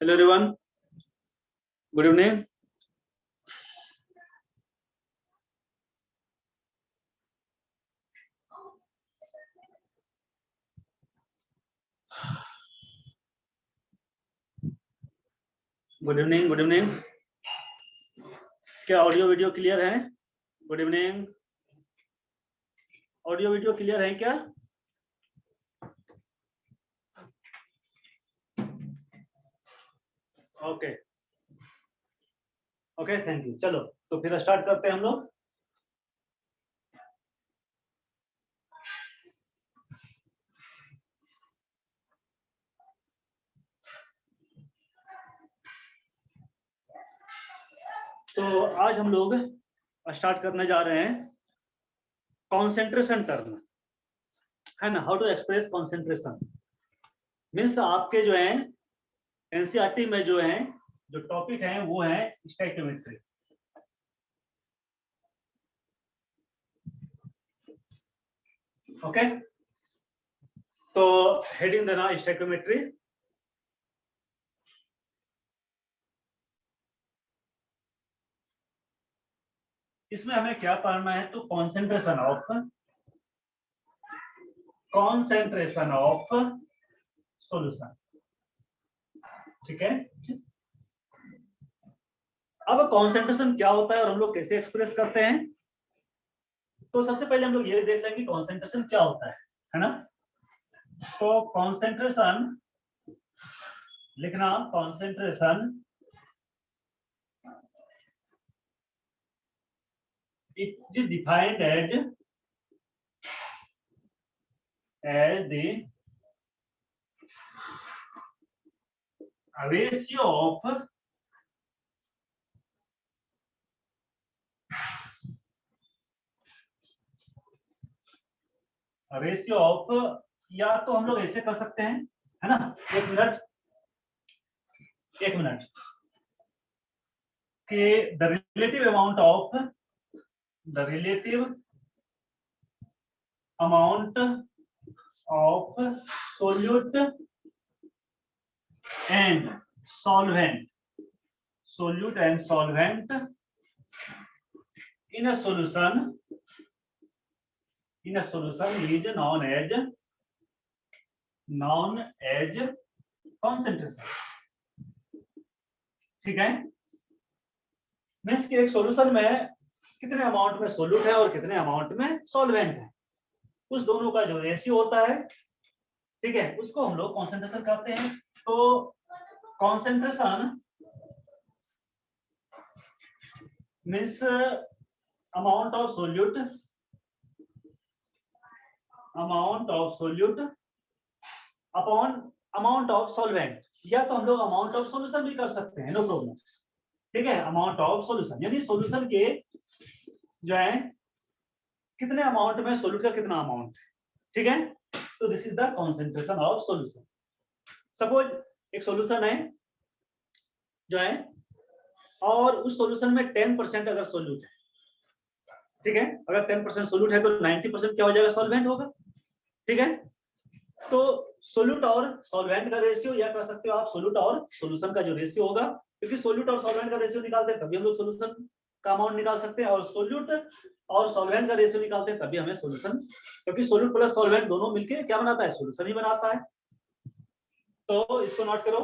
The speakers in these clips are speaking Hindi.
Hello everyone, good evening. Good evening, good evening. क्या ऑडियो वीडियो क्लियर है? Good evening. Audio video clear है क्या? Okay okay, thank you. चलो तो फिर स्टार्ट करते हैं हम लोग। तो आज हम लोग स्टार्ट करने जा रहे हैं कॉन्सेंट्रेशन टर्म, है ना। How to express concentration means आपके जो है एनसीईआरटी में जो है जो टॉपिक है वो है स्टोइकियोमेट्री। ओके, तो हेडिंग देना स्टोइकियोमेट्री। इसमें हमें क्या पढ़ना है? तो कॉन्सेंट्रेशन ऑफ सॉल्यूशन, ठीक है। अब कॉन्सेंट्रेशन क्या होता है और हम लोग कैसे एक्सप्रेस करते हैं? तो सबसे पहले हम लोग ये देख लेंगे कॉन्सेंट्रेशन क्या होता है ना। तो कॉन्सेंट्रेशन लिखना, concentration it is defined as the ratio of या तो हम लोग ऐसे कर सकते हैं, है ना। एक मिनट कि the relative amount of solute and solvent in a solution is known as concentration, ठीक है। मीन्स कि एक सॉल्यूशन में कितने अमाउंट में सोल्यूट है और कितने अमाउंट में सॉल्वेंट है, उस दोनों का जो रेशियो होता है, ठीक है, उसको हम लोग कॉन्सेंट्रेशन कहते हैं। तो concentration means amount of solute upon amount of solvent, या तो हम लोग अमाउंट ऑफ सॉल्यूशन भी कर सकते हैं, नो प्रॉब्लम, ठीक है। अमाउंट ऑफ सॉल्यूशन यानी सॉल्यूशन के जो है कितने अमाउंट में सोल्यूट का कितना अमाउंट है, ठीक है। तो this is the concentration of solution. Suppose एक सॉल्यूशन है जो है और उस सॉल्यूशन में 10% अगर सोल्यूट है, ठीक है, अगर 10% सोल्यूट है तो 90% क्या हो जाएगा? सॉल्वेंट होगा, ठीक है। तो सोल्यूट और सॉल्वेंट का रेशियो, या कह सकते हो आप सोल्यूट और सॉल्यूशन का जो रेशियो होगा, क्योंकि सोल्यूट और सॉल्वेंट का रेशियो निकालते हैं तभी हम लोग सॉल्यूशन का अमाउंट निकाल सकते हैं, और सोल्यूट और सॉल्वेंट का रेशियो निकालते हैं तभी हमें सॉल्यूशन, क्योंकि सोल्यूट प्लस सॉल्वेंट दोनों मिलके क्या बनाता है? सॉल्यूशन ही बनाता है। तो इसको नोट करो।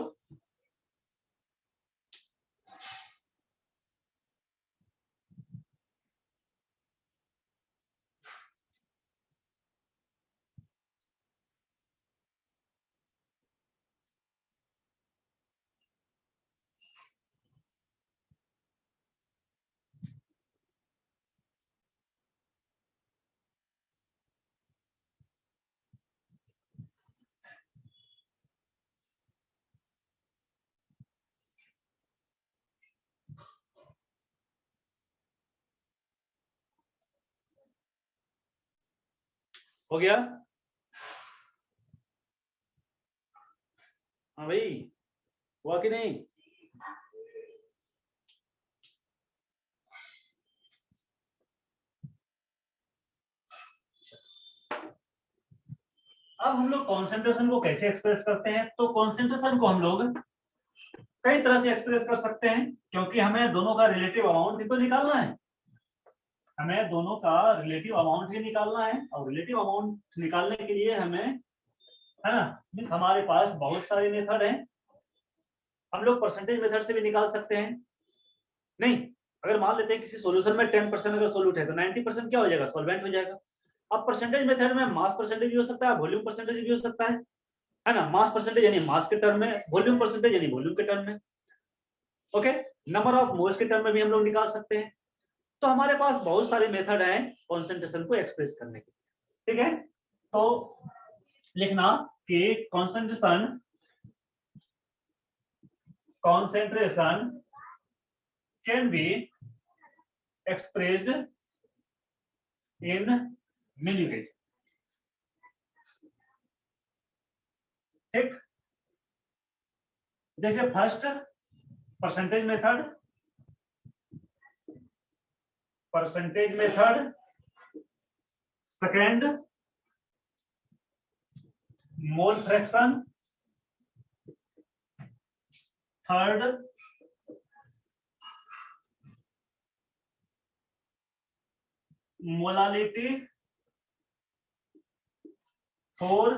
हो गया? हाँ भाई, हुआ कि नहीं? अब हम लोग कॉन्सेंट्रेशन को कैसे एक्सप्रेस करते हैं? तो कॉन्सेंट्रेशन को हम लोग कई तरह से एक्सप्रेस कर सकते हैं, क्योंकि हमें दोनों का रिलेटिव अमाउंट ही तो निकालना है, हमें दोनों का रिलेटिव अमाउंट ही निकालना है। और रिलेटिव अमाउंट निकालने के लिए हमें, है ना, मीन्स हमारे पास बहुत सारे मेथड हैं। हम लोग परसेंटेज मेथड से भी निकाल सकते हैं। नहीं, अगर मान लेते हैं किसी सॉल्यूशन में 10% अगर सोल्यूट है तो 90% क्या हो जाएगा, सॉल्वेंट हो जाएगा। अब परसेंटेज मेथड में मास परसेंटेज भी हो सकता है, वॉल्यूम परसेंटेज भी हो सकता है ना। मास परसेंटेज यानी मास के टर्म में, वॉल्यूम परसेंटेज यानी वॉल्यूम के टर्म में। ओके, नंबर ऑफ मोल्स के टर्म में भी हम लोग निकाल सकते हैं। तो हमारे पास बहुत सारे मेथड हैं कॉन्सेंट्रेशन को एक्सप्रेस करने के, ठीक है। तो लिखना कि concentration can be expressed in many ways, ठीक। जैसे first percentage method, second mole fraction, third molality, four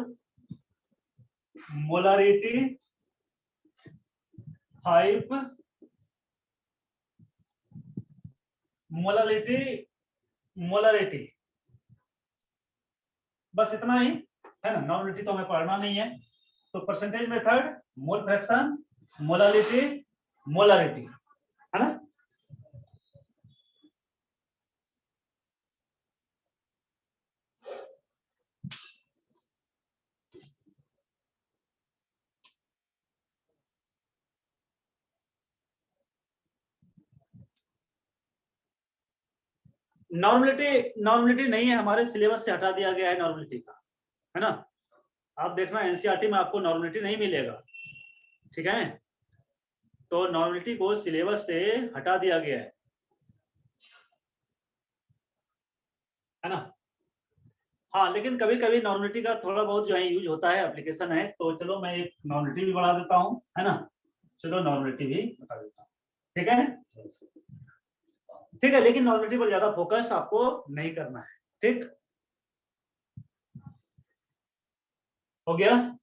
molarity, five molarity. बस इतना ही है ना, नॉर्मलिटी तो हमें पढ़ना नहीं है। तो percentage method, mole fraction, molality, molarity, है ना। नॉर्मलिटी नहीं है, हमारे सिलेबस से हटा दिया गया है नॉर्मलिटी का, है ना। आप देखना एनसीईआरटी में आपको नॉर्मलिटी नहीं मिलेगा, ठीक है। तो नॉर्मलिटी को सिलेबस से हटा दिया गया है ना। हाँ, लेकिन कभी कभी नॉर्मलिटी का थोड़ा बहुत जो है यूज होता है, एप्लीकेशन है। तो चलो मैं एक नॉर्मलिटी भी बढ़ा देता हूँ, है ना। चलो नॉर्मलिटी भी बता देता हूँ, ठीक है। ठीक है, लेकिन नॉर्मलिटी पर ज्यादा फोकस आपको नहीं करना है, ठीक हो गया।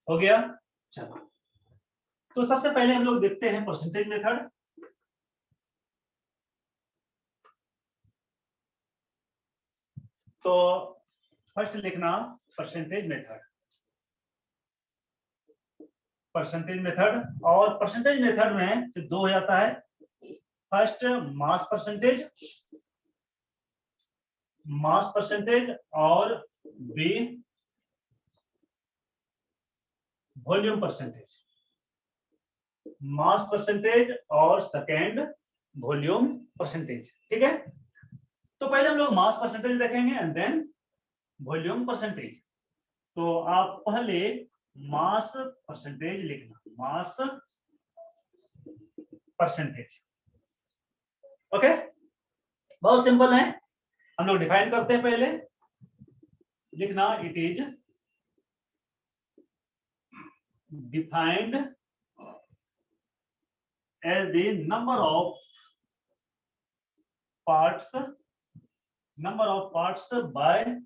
हो गया, चलो। तो सबसे पहले हम लोग देखते हैं परसेंटेज मेथड। तो फर्स्ट लिखना परसेंटेज मेथड, और परसेंटेज मेथड में सिर्फ दो हो जाता है। फर्स्ट मास परसेंटेज और B volume percentage, mass percentage और सेकेंड वॉल्यूम परसेंटेज, ठीक है। तो पहले हम लोग मास परसेंटेज देखेंगे एंड देन वॉल्यूम परसेंटेज। तो आप पहले मास परसेंटेज लिखना, मास परसेंटेज, ओके। बहुत सिंपल है, हम लोग डिफाइन करते हैं। पहले लिखना, it is defined as the number of parts by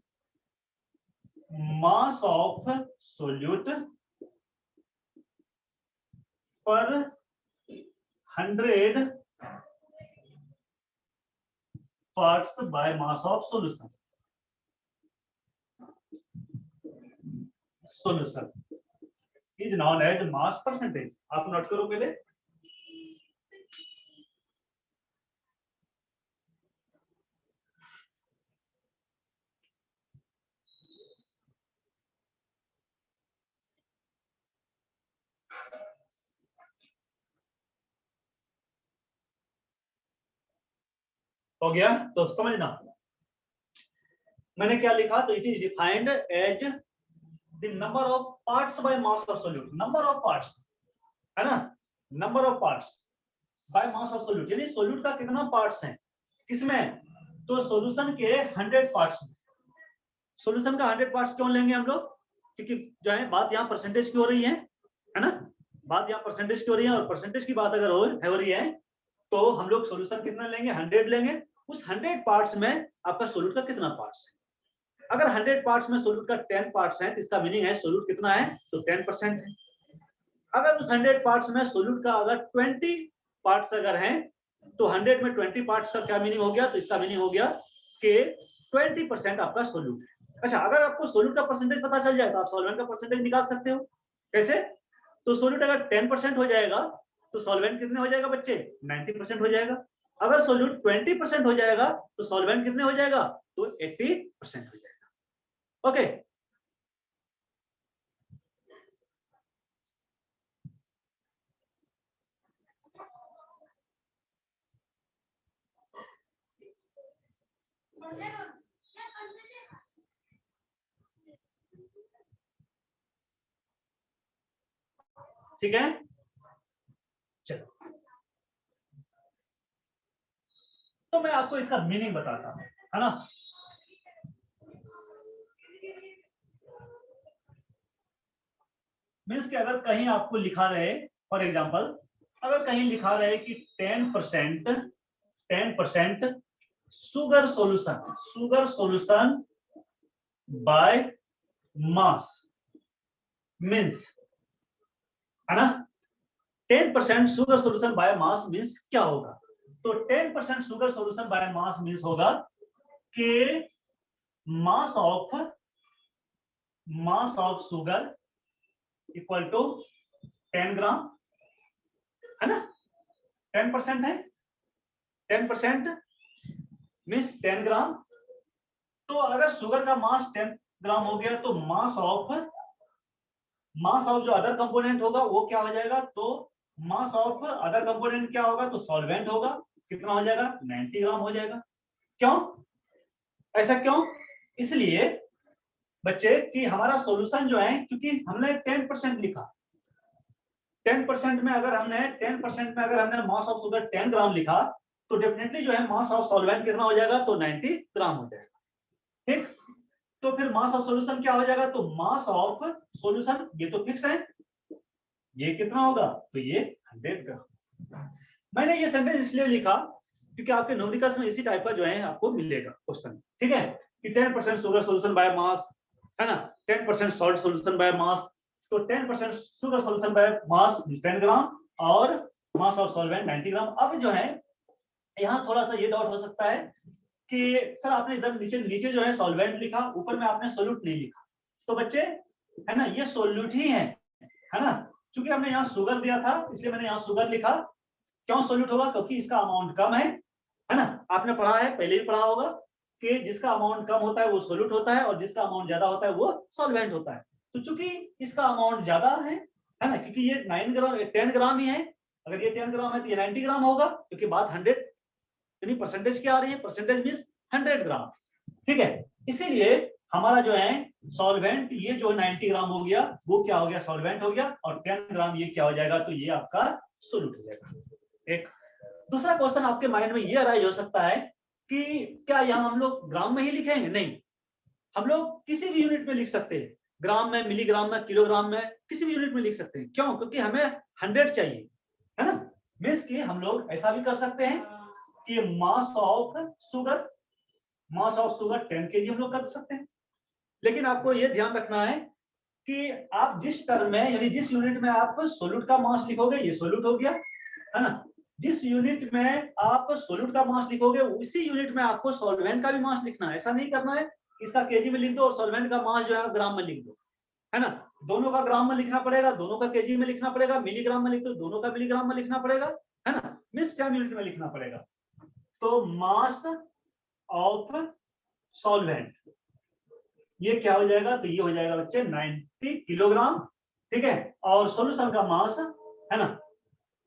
mass of solute per 100 parts by mass of solution. Solution is known as mass percentage. आप नोट करो पहले। हो गया तो समझना मैंने क्या लिखा, तो it is defined as the number of parts by mass of solute. Number of parts है ना, number of parts by mass of solute, यानी सोल्यूट का कितना पार्ट्स है किसमें, तो सॉल्यूशन के 100 पार्ट्स। सॉल्यूशन का 100 पार्ट्स क्यों लेंगे हम लोग, क्योंकि जो है बात यहाँ परसेंटेज की हो रही है ना, बात यहाँ परसेंटेज की हो रही है, और परसेंटेज की बात अगर हो रही है तो हम लोग सॉल्यूशन कितना लेंगे, 100 लेंगे। उस 100 पार्ट्स में आपका सोल्यूट का कितना पार्ट्स है। अगर 100 पार्ट्स में सोल्यूट का 10 पार्ट्स है तो इसका मीनिंग है सोल्यूट कितना है, तो 10% है। अगर उस 100 पार्ट्स में सोल्यूट का अगर 20 पार्ट्स अगर हैं तो 100 में 20 पार्ट्स का क्या मीनिंग हो गया, तो इसका मीनिंग हो गया कि 20% आपका सोल्यूट है। अच्छा, अगर आपको सोल्यूट का परसेंटेज पता चल जाए तो आप सॉल्वेंट का परसेंटेज निकाल सकते हो। कैसे, तो सोल्यूट अगर 10% हो जाएगा तो सॉल्वेंट कितने हो जाएगा बच्चे, 90% हो जाएगा। अगर सोल्यूट 20% हो जाएगा तो सॉल्वेंट कितने हो जाएगा, तो 80% हो जाएगा। ओके, ठीक है। चलो, तो मैं आपको इसका मीनिंग बताता हूं, है ना। मीन्स कि अगर कहीं आपको लिखा रहे, फॉर एग्जांपल अगर कहीं लिखा रहे कि 10% sugar solution by mass, means है ना, 10% sugar solution by mass means क्या होगा, तो 10% sugar solution by mass means होगा कि mass of sugar equal to 10 gram, है ना। 10% है, 10% मीन्स 10 ग्राम। तो अगर शुगर का मास 10 ग्राम हो गया तो मास ऑफ जो अदर कंपोनेंट होगा वो क्या हो जाएगा, तो मास ऑफ अदर कंपोनेंट क्या होगा, तो सॉल्वेंट होगा, कितना हो जाएगा, 90 ग्राम हो जाएगा। क्यों, ऐसा क्यों, इसलिए बच्चे कि हमारा सॉल्यूशन जो है, क्योंकि हमने 10% लिखा, 10% में अगर हमने मास ऑफ शुगर 10 ग्राम लिखा तो डेफिनेटली जो है मास ऑफ सॉल्वेंट कितना हो जाएगा, तो 90 ग्राम हो जाएगा। ठीक, तो फिर मास ऑफ सॉल्यूशन क्या हो जाएगा, तो मास ऑफ सॉल्यूशन ये तो फिक्स है, ये कितना होगा, तो ये 100 ग्राम। मैंने ये सेंटेंस इसलिए लिखा क्योंकि आपके न्यूमेरिकल्स में इसी टाइप का जो है आपको मिलेगा क्वेश्चन, ठीक है, कि 10% शुगर सॉल्यूशन बाय मास, है ना, 10% सॉल्ट सॉल्यूशन बाय मास, तो 10% शुगर सॉल्यूशन बाय मास 10 ग्राम और मास ऑफ सॉल्वेंट 90 ग्राम। अब जो है यहाँ थोड़ा सा ये डाउट हो सकता है कि सर आपने इधर नीचे जो है सॉल्वेंट लिखा, ऊपर में आपने सोल्यूट नहीं लिखा, तो बच्चे है ना ये सोल्यूट ही है ना, क्योंकि हमने यहाँ शुगर दिया था इसलिए मैंने यहाँ शुगर लिखा। क्यों सोल्यूट होगा, क्योंकि इसका अमाउंट कम है ना, आपने पढ़ा है, पहले भी पढ़ा होगा कि जिसका अमाउंट कम होता है वो सोल्यूट होता है और जिसका अमाउंट ज्यादा होता है वो सॉल्वेंट होता है। तो चूंकि इसका अमाउंट ज्यादा है ना, क्योंकि ये 9 ग्राम 10 ग्राम ही है, अगर ये 10 ग्राम है तो ये 90 ग्राम होगा, क्योंकि बात 100 यानी परसेंटेज क्या आ रही है, परसेंटेज मींस 100 ग्राम, ठीक है। इसीलिए हमारा जो है सॉल्वेंट ये जो 90 ग्राम हो गया वो क्या हो गया, सॉल्वेंट हो गया, और 10 ग्राम ये क्या हो जाएगा, तो ये आपका सोल्यूट हो जाएगा। एक दूसरा क्वेश्चन आपके माइंड में ये अराइज हो सकता है कि क्या यहाँ हम लोग ग्राम में ही लिखेंगे, नहीं, हम लोग किसी भी यूनिट में लिख सकते हैं, ग्राम में, मिलीग्राम में, किलोग्राम में, किसी भी यूनिट में लिख सकते हैं। क्यों, क्योंकि हमें 100 चाहिए, है ना। मींस कि हम लोग ऐसा भी कर सकते हैं कि मास ऑफ शुगर 10 kg हम लोग कर सकते हैं, लेकिन आपको यह ध्यान रखना है कि आप जिस टर्म में यानी जिस यूनिट में आप सोल्यूट का मास लिखोगे ये सोल्यूट हो गया, है ना, जिस यूनिट में आप सोल्यूट का मास लिखोगे उसी यूनिट में आपको सॉल्वेंट का भी मास लिखना है। ऐसा नहीं करना है इसका केजी में लिख दो और सॉल्वेंट का मास जो है ग्राम में लिख दो, है ना। दोनों का ग्राम में लिखना पड़ेगा, दोनों का केजी में लिखना पड़ेगा, मिलीग्राम में लिख दो दोनों का मिलीग्राम में लिखना पड़ेगा, है ना, मिस टाइम यूनिट में लिखना पड़ेगा। तो मास ऑफ सॉल्वेंट ये क्या हो जाएगा, तो ये हो जाएगा बच्चे 90 किलोग्राम, ठीक है। और सॉल्यूशन का मास, है ना,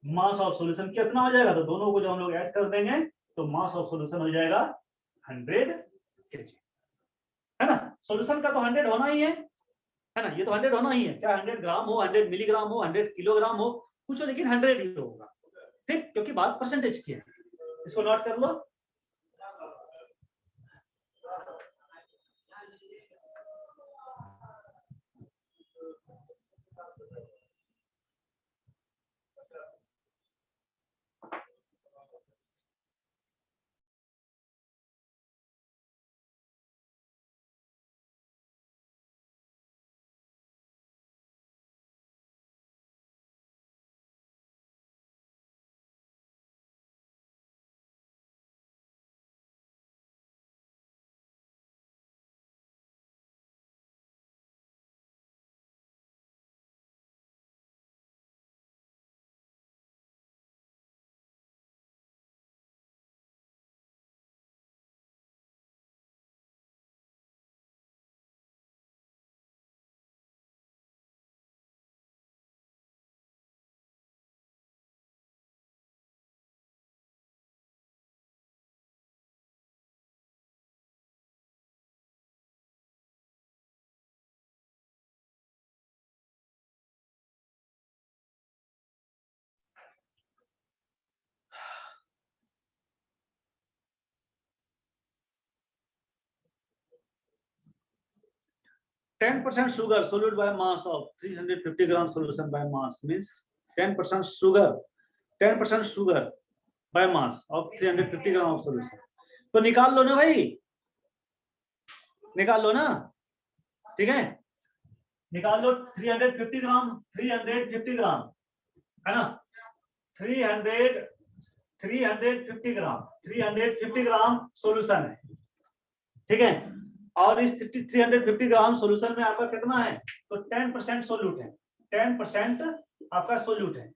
मास ऑफ सॉल्यूशन कितना हो जाएगा, तो दोनों को जब हम लोग ऐड कर देंगे तो मास ऑफ सॉल्यूशन हो जाएगा 100 केजी, है ना। सॉल्यूशन का तो 100 होना ही है ना, ये तो 100 होना ही है, चाहे 100 ग्राम हो, 100 मिलीग्राम हो, 100 किलोग्राम हो, कुछ हो, लेकिन 100 ही होगा, ठीक, क्योंकि बात परसेंटेज की है। इसको नोट कर लो। %10 sugar solute by mass of 350 gram solution by mass means 10% sugar, 10% sugar by mass of 350 gram of solution। तो निकाल लो ना भाई, निकाल लो ना, ठीक है, निकाल लो। 350 ग्राम, 350 ग्राम, है ना, 350 ग्राम, 350 ग्राम सोल्यूशन है, ठीक है। और इस 350 ग्राम सोल्यूशन में आपका कितना है, तो 10% सोल्यूट है, 10% आपका सोल्यूट है।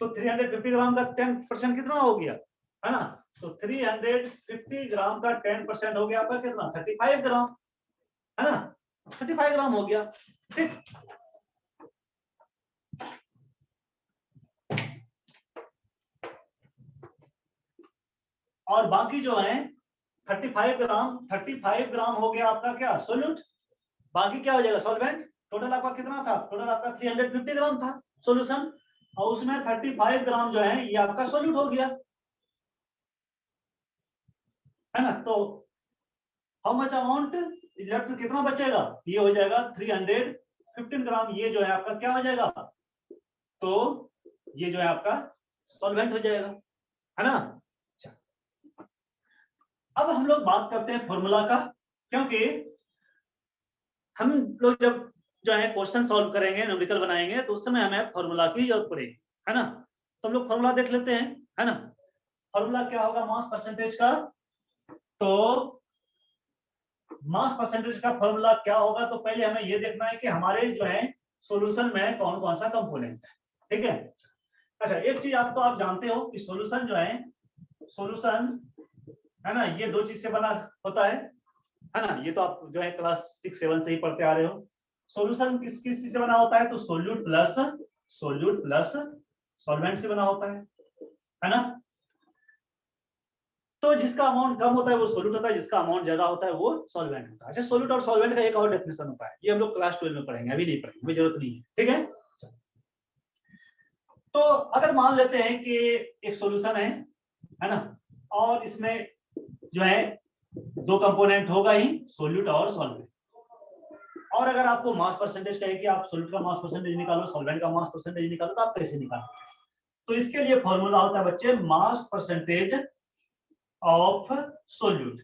तो 350 ग्राम का 10% कितना हो गया, है ना, तो 350 ग्राम का 10% हो गया आपका कितना, 35 ग्राम, है ना, 35 ग्राम हो गया, ठीक। और बाकी जो है 35 ग्राम हो गया आपका क्या, सोल्यूट। बाकी क्या हो जाएगा, सॉल्वेंट। टोटल आपका कितना था, टोटल आपका 350 ग्राम था सॉल्यूशन, और उसमें 35 ग्राम जो है ये आपका सोल्यूट हो गया, है ना। तो how much amount is left, कितना बचेगा, ये हो जाएगा 315 ग्राम, ये जो है आपका क्या हो जाएगा, तो ये जो है आपका सॉल्वेंट हो जाएगा, है ना। अब हम लोग बात करते हैं फॉर्मूला का, क्योंकि हम लोग जब जो है क्वेश्चन सॉल्व करेंगे, न्यूमेरिकल बनाएंगे, तो उस समय हमें फॉर्मूला की जरूरत पड़ेगी, है ना। तो हम लोग फॉर्मूला देख लेते हैं, है ना। फॉर्मूला क्या होगा मास परसेंटेज का, तो मास परसेंटेज का फॉर्मूला क्या होगा, तो पहले हमें ये देखना है कि हमारे जो है सॉल्यूशन में कौन कौन सा कंपोनेंट है, ठीक है। अच्छा, एक चीज आप तो आप जानते हो कि सॉल्यूशन जो है, सॉल्यूशन है ना, ये दो चीज से बना होता है ना, ये तो आप जो है क्लास 6-7 से ही पढ़ते आ रहे हो। सॉल्यूशन किस किस चीज से बना होता है, तो सोल्यूट प्लस सॉल्वेंट से बना होता है ना। तो जिसका अमाउंट कम होता है वो सोल्यूट होता है, जिसका अमाउंट ज्यादा होता है वो सॉल्वेंट होता है। अच्छा, सोल्यूट और सॉल्वेंट का एक और डेफिनेशन होता है, ये हम लोग क्लास 12 में पढ़ेंगे, अभी नहीं पढ़ेंगे, जरूरत नहीं है, ठीक है। तो अगर मान लेते हैं कि एक सॉल्यूशन है ना, और इसमें जो है दो कंपोनेंट होगा ही, सोल्यूट और सॉल्वेंट। और अगर आपको मास परसेंटेज कहे कि आप सोल्यूट का मास परसेंटेज निकालो, सॉल्वेंट का मास परसेंटेज निकालो, तो आप कैसे निकालोगे, तो इसके लिए फॉर्मूला होता है बच्चे mass percentage of solute.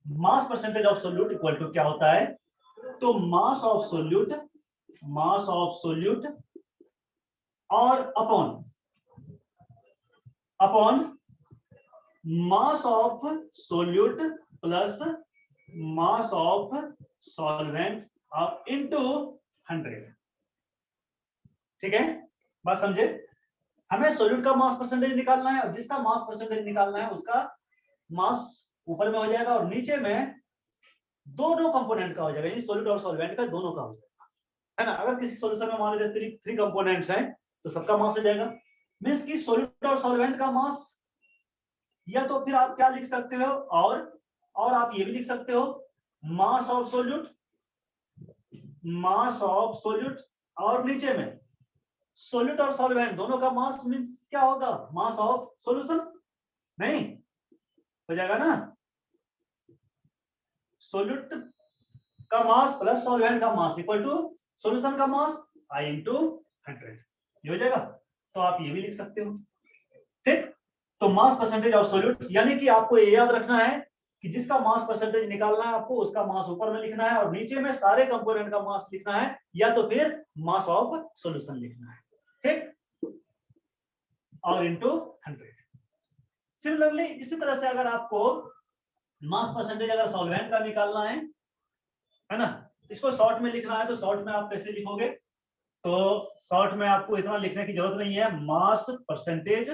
Mass percentage of solute equal to क्या होता है, तो मास ऑफ सोल्यूट और upon upon mass of solute plus mass of solvent of into 100। ठीक है, बात समझे? हमें सोल्यूट का मास परसेंटेज निकालना है और जिसका मास परसेंटेज निकालना है उसका मास ऊपर में हो जाएगा और नीचे में दोनों कंपोनेंट का हो जाएगा, यानी सोल्यूट और सॉल्वेंट का दोनों का हो जाएगा, है ना। अगर किसी सॉल्यूशन में मान लीजिए थ्री कंपोनेंट्स हैं तो सबका मास हो जाएगा। मींस की सोल्यूट और सॉल्वेंट का मास, या तो फिर आप क्या लिख सकते हो, और आप ये भी लिख सकते हो mass of solute, mass of solute, और नीचे में सोल्यूट और सॉल्वेंट दोनों का मास मींस क्या होगा, मास ऑफ सॉल्यूशन। नहीं हो जाएगा ना, सोल्यूट का मास प्लस सॉल्वेंट का मास इक्वल टू सॉल्यूशन का मास I इंटू 100, ये हो जाएगा। तो आप ये भी लिख सकते हो। ठीक, तो मास परसेंटेज ऑफ सोल्यूट, यानी कि आपको ये याद रखना है कि जिसका मास परसेंटेज निकालना है आपको उसका मास ऊपर में लिखना है और नीचे में सारे कंपोनेंट का मास लिखना है, या तो फिर मास ऑफ सॉल्यूशन लिखना है। ठीक, और इंटू 100। सिमिलरली इसी तरह से अगर आपको मास परसेंटेज अगर सॉल्वेंट का निकालना है ना, इसको शॉर्ट में लिखना है तो शॉर्ट में आप कैसे लिखोगे, तो शॉर्ट में आपको इतना लिखने की जरूरत नहीं है, मास परसेंटेज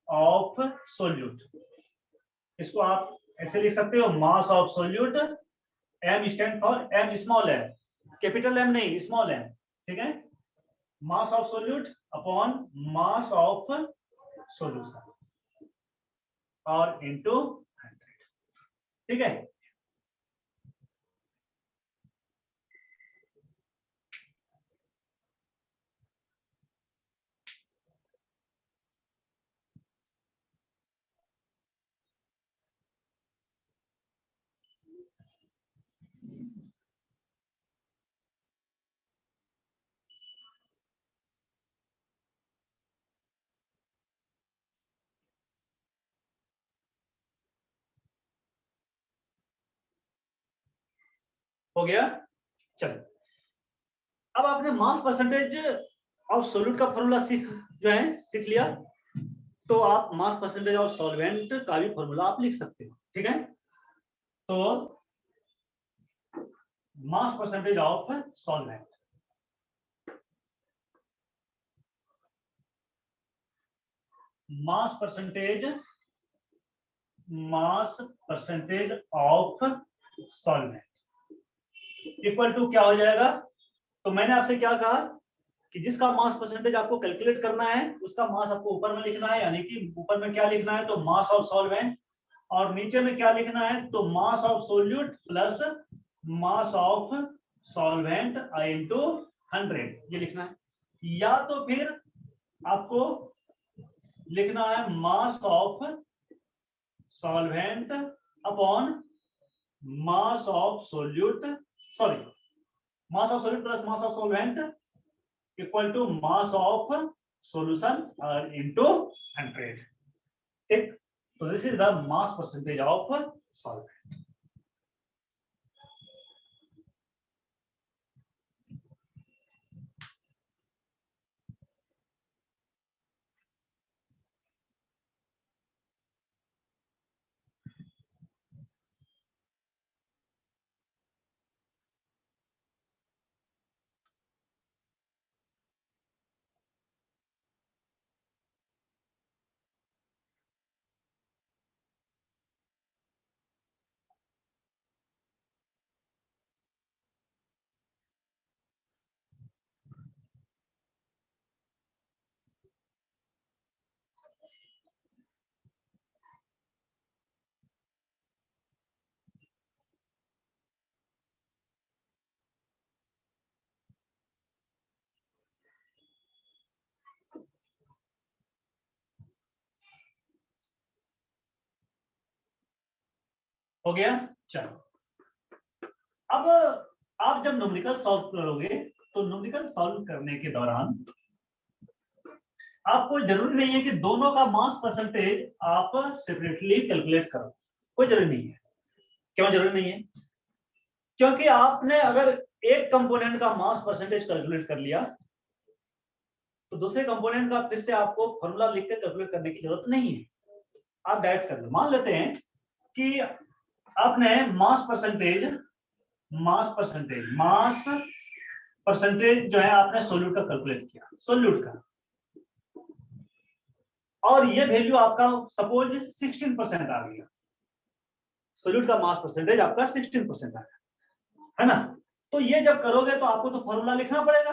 ऑफ सोल्यूट, इसको आप ऐसे लिख सकते हो, mass of solute, M stand for M small M, capital M नहीं स्मॉल एम। ठीक है, mass of solute upon mass of solution और इनटू 100। ठीक है, हो गया। चलो, अब आपने मास परसेंटेज ऑफ सोल्यूट का फॉर्मूला सीख लिया, तो आप मास परसेंटेज ऑफ सॉल्वेंट का भी फॉर्मूला आप लिख सकते हो। ठीक है, तो mass percentage of solvent, mass percentage of solvent equal to क्या हो जाएगा, तो मैंने आपसे क्या कहा कि जिसका मास परसेंटेज आपको कैलकुलेट करना है उसका मास आपको ऊपर में लिखना है, यानी कि ऊपर में क्या लिखना है, तो मास ऑफ सॉल्वेंट, और नीचे में क्या लिखना है, तो mass of solute plus mass of solvent I into 100, ये लिखना है। या तो फिर आपको लिखना है mass of solvent upon mass of solute, sorry mass of solute plus mass of solvent equal to mass of solution into 100। ठीक, तो this is the mass percentage of solvent. हो गया। चलो, अब आप जब न्यूमेरिकल सॉल्व करोगे तो न्यूमेरिकल सॉल्व करने के दौरान आपको जरूरी नहीं है कि दोनों का मास परसेंटेज आप सेपरेटली कैलकुलेट करो, कोई जरूरी नहीं है। क्यों जरूरी नहीं है, क्योंकि आपने अगर एक कंपोनेंट का मास परसेंटेज कैलकुलेट कर लिया तो दूसरे कंपोनेंट का फिर से आपको फॉर्मूला लिख के कैलकुलेट करने की जरूरत नहीं है, आप डायरेक्ट कर लो। मान लेते हैं कि आपने मास परसेंटेज जो है आपने सोल्यूट का कैलकुलेट किया, सोल्यूट का, और ये वैल्यू आपका सपोज 16% आ गया, सोल्यूट का मास परसेंटेज आपका 16% आ गया, है ना। तो ये जब करोगे तो आपको तो फॉर्मूला लिखना पड़ेगा,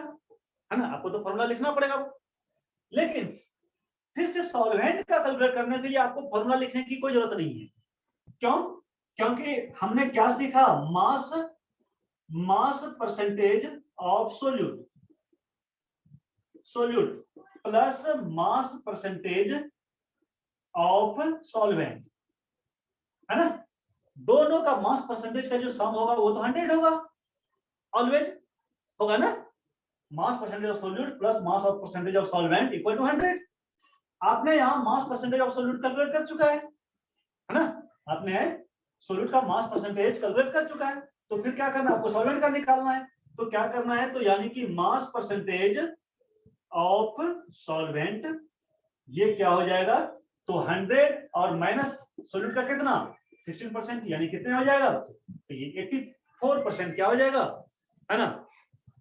है ना, आपको तो फॉर्मूला लिखना पड़ेगा। लेकिन फिर से सॉल्वेंट का कैलकुलेट करने के लिए आपको फॉर्मूला लिखने की कोई जरूरत नहीं है। क्यों? क्योंकि हमने क्या सीखा, मास percentage of solute plus mass percentage of solvent, है ना। दोनों का मास परसेंटेज का जो सम होगा वो तो 100 होगा, ऑलवेज होगा ना। Mass percentage of solute plus mass of percentage of solvent equal to 100। आपने यहां mass percentage of solute calculate कर चुका है ना, आपने सोल्यूट का मास परसेंटेज कैलकुलेट कर चुका है। तो फिर क्या करना है, आपको सॉल्वेंट का निकालना है। तो क्या करना है, तो यानी कि मास परसेंटेज ऑफ सॉल्वेंट, ये क्या हो जाएगा, तो 100 और माइनस सोल्यूट का कितना 16%, यानी कितने हो जाएगा, तो ये 84% क्या हो जाएगा, है ना।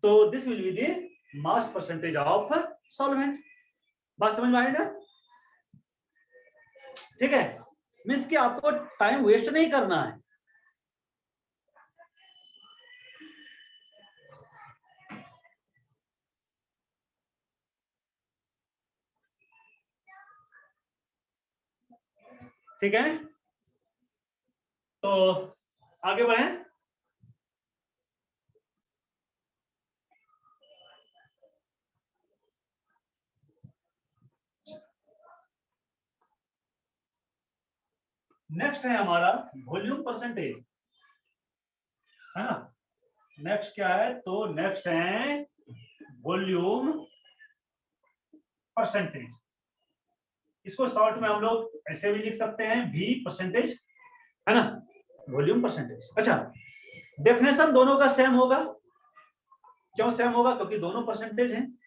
तो this will be the mass percentage of solvent. बात समझ में आई ना? ठीक है, मींस कि आपको टाइम वेस्ट नहीं करना है। ठीक है, तो आगे बढ़े। नेक्स्ट है हमारा वॉल्यूम परसेंटेज, है ना। नेक्स्ट क्या है, तो नेक्स्ट है वॉल्यूम परसेंटेज। इसको शॉर्ट में हम लोग ऐसे भी लिख सकते हैं V परसेंटेज, है ना, वॉल्यूम परसेंटेज। अच्छा, डेफिनेशन दोनों का सेम होगा। क्यों सेम होगा, क्योंकि दोनों परसेंटेज हैं।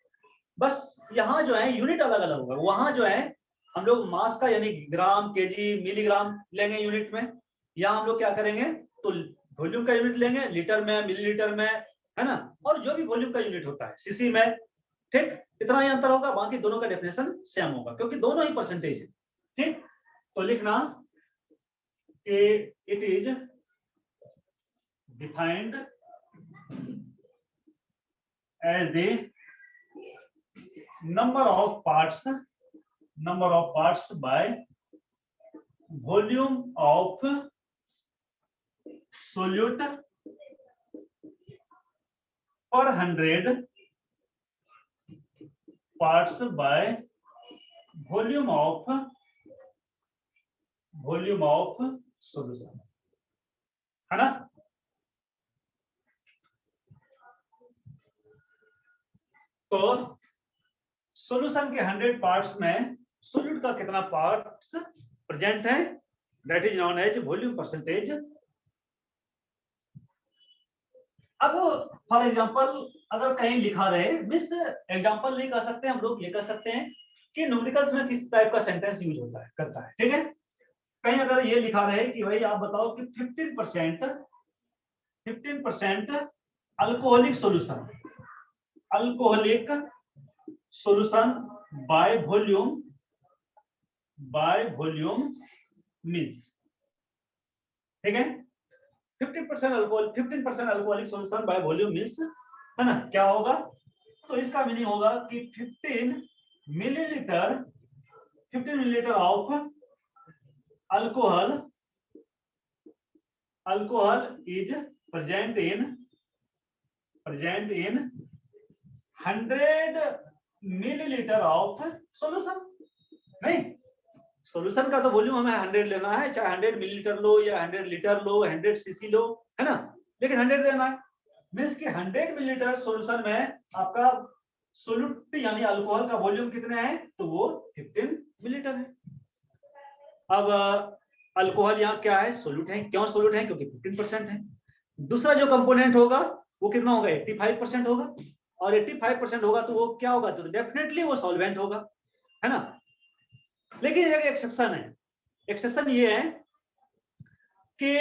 बस यहाँ जो है यूनिट अलग अलग होगा। वहां जो है हम लोग मास का यानी ग्राम, केजी, मिलीग्राम लेंगे यूनिट में। यहाँ हम लोग क्या करेंगे, तो वॉल्यूम का यूनिट लेंगे, लीटर में, मिलीलीटर में, है ना, और जो भी वॉल्यूम का यूनिट होता है सीसी में। ठीक, इतना ही अंतर होगा, बाकी दोनों का डेफिनेशन सेम होगा क्योंकि दोनों ही परसेंटेज है। ठीक, तो लिखना कि it is defined as the number of parts by volume of solute per 100 parts by volume of solution, है ना। तो सॉल्यूशन के 100 पार्ट्स में सोल्यूट का कितना पार्ट्स प्रेजेंट है, that is known as volume percentage. अब फॉर एग्जांपल अगर कहीं लिखा रहे, मिस एग्जांपल नहीं कर सकते हम लोग, ये कर सकते हैं कि न्यूमेरिकल्स में किस टाइप का सेंटेंस यूज होता है, करता है। ठीक है, कहीं अगर ये लिखा रहे कि भाई आप बताओ कि 15% alcoholic solution by volume means, ठीक है, 15% alcoholic solution by volume means, है ना, क्या होगा, तो इसका मीनिंग होगा कि 15 millilitre of alcohol is present in 100 millilitre of solution. नहीं, सॉल्यूशन का तो वॉल्यूम हमें 100 लेना है, चाहे 100 मिलीलीटर लो या 100 लीटर लो, 100 सीसी लो, है ना, लेकिन 100 लेना है। मींस कि 100 मिलीलीटर सॉल्यूशन में आपका सोल्यूट यानी अल्कोहल का वॉल्यूम कितने है, तो वो 15 मिलीलीटर है। अब अल्कोहल यहाँ क्या है, सोल्यूट है। क्यों सोल्यूट है, क्योंकि 15% है। दूसरा जो कंपोनेंट होगा वो कितना होगा, 85% होगा, और 85% होगा तो वो क्या होगा, तो डेफिनेटली वो सॉल्वेंट होगा, है ना। लेकिन एक एक्सेप्शन है, एक्सेप्शन ये है कि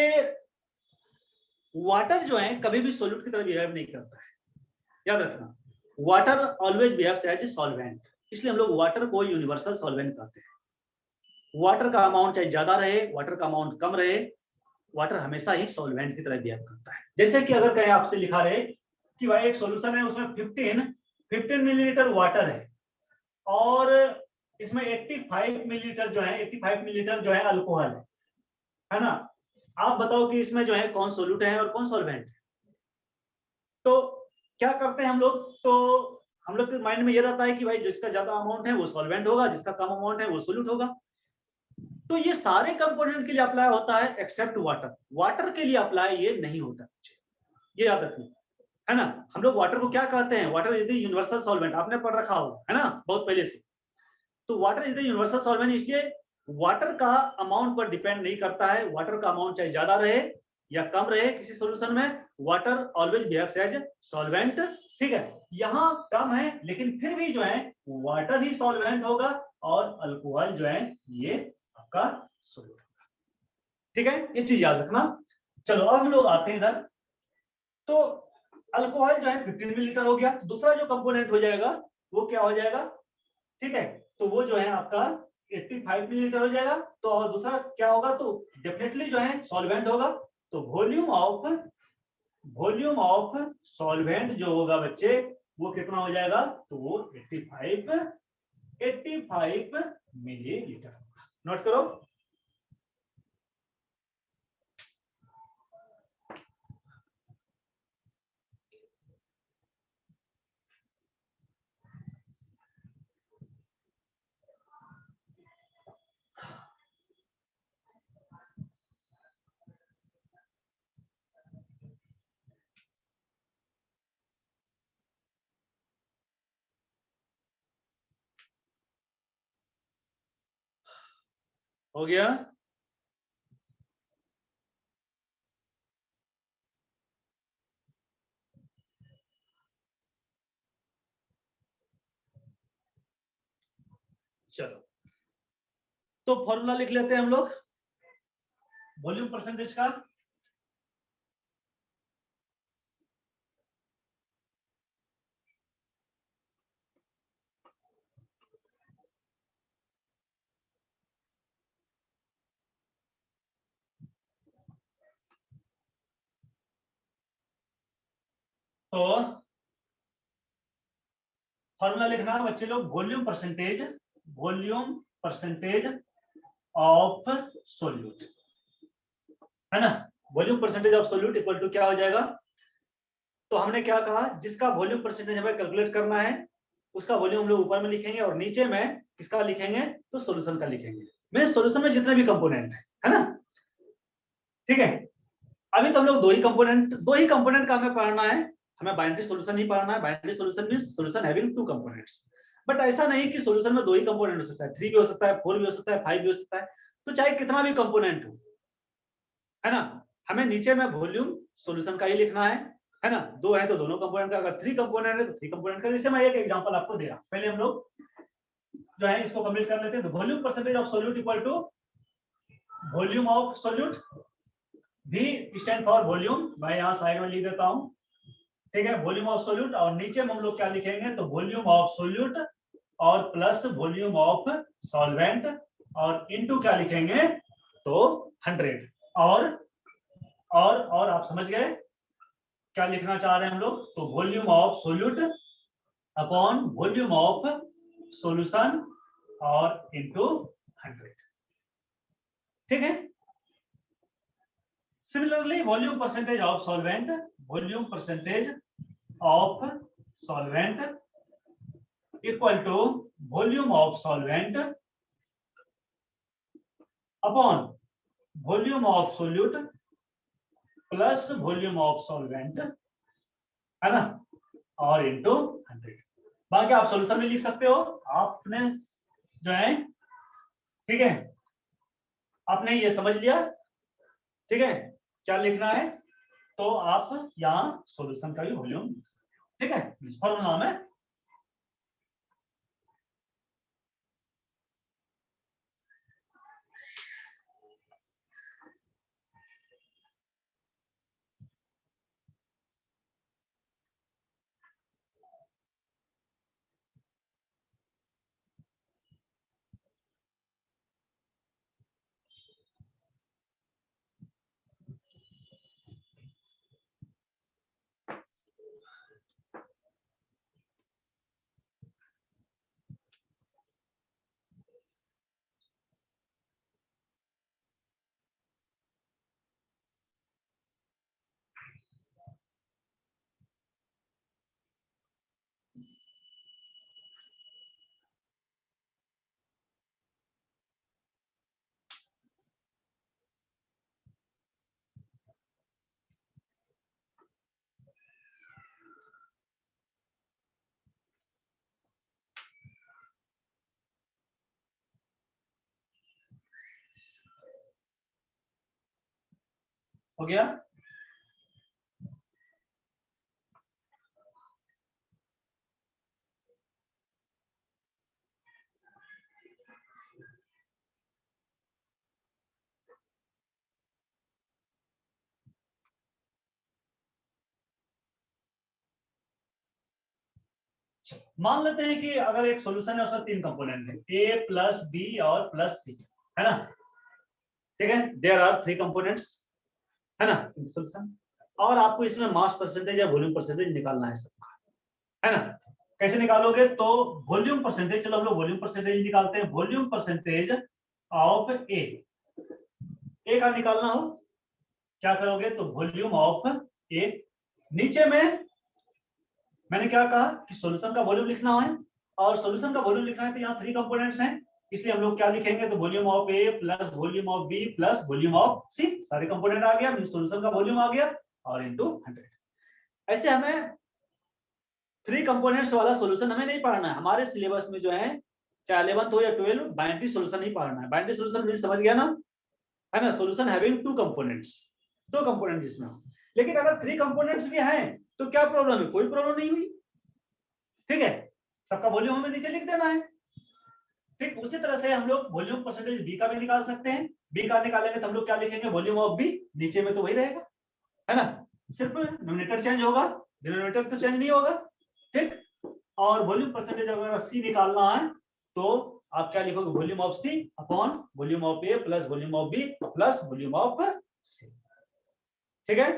वाटर जो है कभी भी सोल्यूट की तरह बिहेव नहीं करता है, याद रखना। Water always behaves as a solvent, इसलिए हम लोग वाटर को यूनिवर्सल सॉल्वेंट कहते हैं। वाटर का अमाउंट चाहे ज्यादा रहे, वाटर का अमाउंट कम रहे, वाटर हमेशा ही सॉल्वेंट की तरह बिहेव करता है। जैसे कि अगर कहीं आपसे लिखा रहे कि भाई एक सॉल्यूशन है, उसमें 15 मिलीलीटर वाटर है और इसमें 85 मिलीलीटर जो है 85 मिलीलीटर जो है अल्कोहल है ना। आप बताओ कि इसमें जो है कौन सोल्यूट है और कौन सॉल्वेंट है। तो क्या करते हैं हम लोग, तो हम लोग के माइंड में ये रहता है कि भाई जिसका ज्यादा अमाउंट है वो सॉल्वेंट होगा, जिसका कम अमाउंट है वो सोल्यूट होगा। तो ये सारे कंपोनेंट के लिए अप्लाई होता है एक्सेप्ट वाटर, वाटर के लिए अप्लाई ये नहीं होता, ये याद रखना, है ना। हम लोग वाटर को क्या कहते हैं, water is the universal solvent, आपने पढ़ रखा हो, है ना, बहुत पहले से। तो water is the universal solvent, इसलिए वाटर का अमाउंट पर डिपेंड नहीं करता है। वाटर का अमाउंट चाहे ज्यादा रहे या कम रहे किसी सॉल्यूशन में, water always behaves as solvent, ठीक है। यहाँ कम है लेकिन फिर भी जो है वाटर ही सॉल्वेंट होगा और अल्कोहल जो है ये आपका सोल्यूट होगा, ठीक है, ये चीज याद रखना। चलो अब हम लोग आते हैं इधर। तो अल्कोहल जो है 15 मिलीलीटर हो गया, दूसरा जो कंपोनेंट हो जाएगा वो क्या हो जाएगा, ठीक है, तो वो जो है आपका 85 मिलीलीटर हो जाएगा। तो और दूसरा क्या होगा, तो डेफिनेटली जो है सॉल्वेंट होगा। तो वॉल्यूम ऑफ सॉल्वेंट जो होगा बच्चे वो कितना हो जाएगा, तो वो 85 मिलीलीटर होगा। नोट करो। हो गया। चलो तो फॉर्मूला लिख लेते हैं हम लोग वॉल्यूम परसेंटेज का। तो फॉर्मूला लिखना है बच्चे लोग, वॉल्यूम परसेंटेज ऑफ सोल्यूट, है ना। Volume percentage of solute equal to क्या हो जाएगा, तो हमने क्या कहा, जिसका वॉल्यूम परसेंटेज हमें कैलकुलेट करना है उसका वॉल्यूम हम लोग ऊपर में लिखेंगे और नीचे में किसका लिखेंगे, तो सॉल्यूशन का लिखेंगे। मेरे सॉल्यूशन में जितने भी कंपोनेंट है ना, ठीक है। अभी तो हम लोग दो ही कंपोनेंट का हमें पढ़ना है, हमें बाइनरी सॉल्यूशन ही पढ़ना है। Binary solution means solution having two components. But ऐसा नहीं कि सॉल्यूशन में दो ही कंपोनेंट हो सकता है, 3 भी हो सकता है, 4 भी हो सकता है, 5 भी हो सकता है। तो चाहे कितना भी कंपोनेंट हो, है ना, हमें नीचे में वॉल्यूम सॉल्यूशन का ही लिखना है ना। दो है तो दोनों कंपोनेंट का, अगर 3 कंपोनेंट है तो 3 कंपोनेंट का। जैसे मैं एक एग्जांपल आपको दे रहा हूं, पहले हम लोग जो है इसको कंप्लीट कर लेते हैं। तो volume percentage of solute equal to volume of solute, V stand for volume, मैं यहाँ साइड में लिख देता हूँ, ठीक है, वॉल्यूम ऑफ सोल्यूट। और नीचे में हम लोग क्या लिखेंगे, तो वॉल्यूम ऑफ सोल्यूट और प्लस वॉल्यूम ऑफ सॉल्वेंट और इनटू क्या लिखेंगे, तो 100। और आप समझ गए क्या लिखना चाह रहे हैं हम लोग, तो volume of solute upon volume of solution और इनटू 100, ठीक है। Similarly, volume percentage of solvent equal to volume of solvent upon volume of solute plus volume of solvent, है ना, और इनटू 100। बाकी आप सॉल्यूशन में लिख सकते हो, आपने जो है, ठीक है, आपने ये समझ लिया, ठीक है, क्या लिखना है। तो आप यहाँ सॉल्यूशन का भी वॉल्यूम लिख सकते हो, ठीक है, फॉर्मूला नाम है। हो गया। मान लेते हैं कि अगर एक सॉल्यूशन है उसमें 3 कंपोनेंट है, ए प्लस बी और प्लस सी, है ना, ठीक है, देयर आर 3 कंपोनेंट्स, है ना, इन सॉल्यूशन। और आपको इसमें मास परसेंटेज या वॉल्यूम परसेंटेज निकालना है सबका, है ना। कैसे निकालोगे, तो वॉल्यूम परसेंटेज, चलो हम लोग वॉल्यूम परसेंटेज निकालते हैं। वॉल्यूम परसेंटेज ऑफ ए का निकालना हो, क्या करोगे, तो वॉल्यूम ऑफ ए, नीचे में मैंने क्या कहा कि सॉल्यूशन का वॉल्यूम लिखना है, और सॉल्यूशन का वॉल्यूम लिखना है तो यहाँ 3 कंपोनेंट्स हैं, इसलिए हम लोग क्या लिखेंगे, तो volume of A plus volume of B plus volume of C, सारे कंपोनेंट आ गया, मीन सॉल्यूशन का वॉल्यूम आ गया, और इनटू 100। ऐसे हमें 3 कंपोनेंट्स वाला सॉल्यूशन हमें नहीं पढ़ना है हमारे सिलेबस में, जो है चाहे 11th हो या 12, बाइनरी सॉल्यूशन ही पढ़ना है। बाइनरी सॉल्यूशन भी समझ गया ना, है ना, सॉल्यूशन हैविंग 2 कंपोनेंट्स, 2 कंपोनेंट जिसमें हो। लेकिन अगर 3 कंपोनेंट्स भी हैं तो क्या प्रॉब्लम है, कोई प्रॉब्लम नहीं हुई, ठीक है, सबका वॉल्यूम हमें नीचे लिख देना है। ठीक उसी तरह से हम लोग वॉल्यूम परसेंटेज बी का भी निकाल सकते हैं। बी का निकालेंगे तो हम लोग क्या लिखेंगे, वॉल्यूम ऑफ बी, नीचे में तो वही रहेगा, है ना, सिर्फ न्यूमरेटर चेंज होगा, डिनोमिनेटर तो चेंज नहीं होगा, ठीक। और वॉल्यूम परसेंटेज अगर सी निकालना है तो आप क्या लिखोगे, volume of C upon volume of A plus volume of B plus volume of C, ठीक है।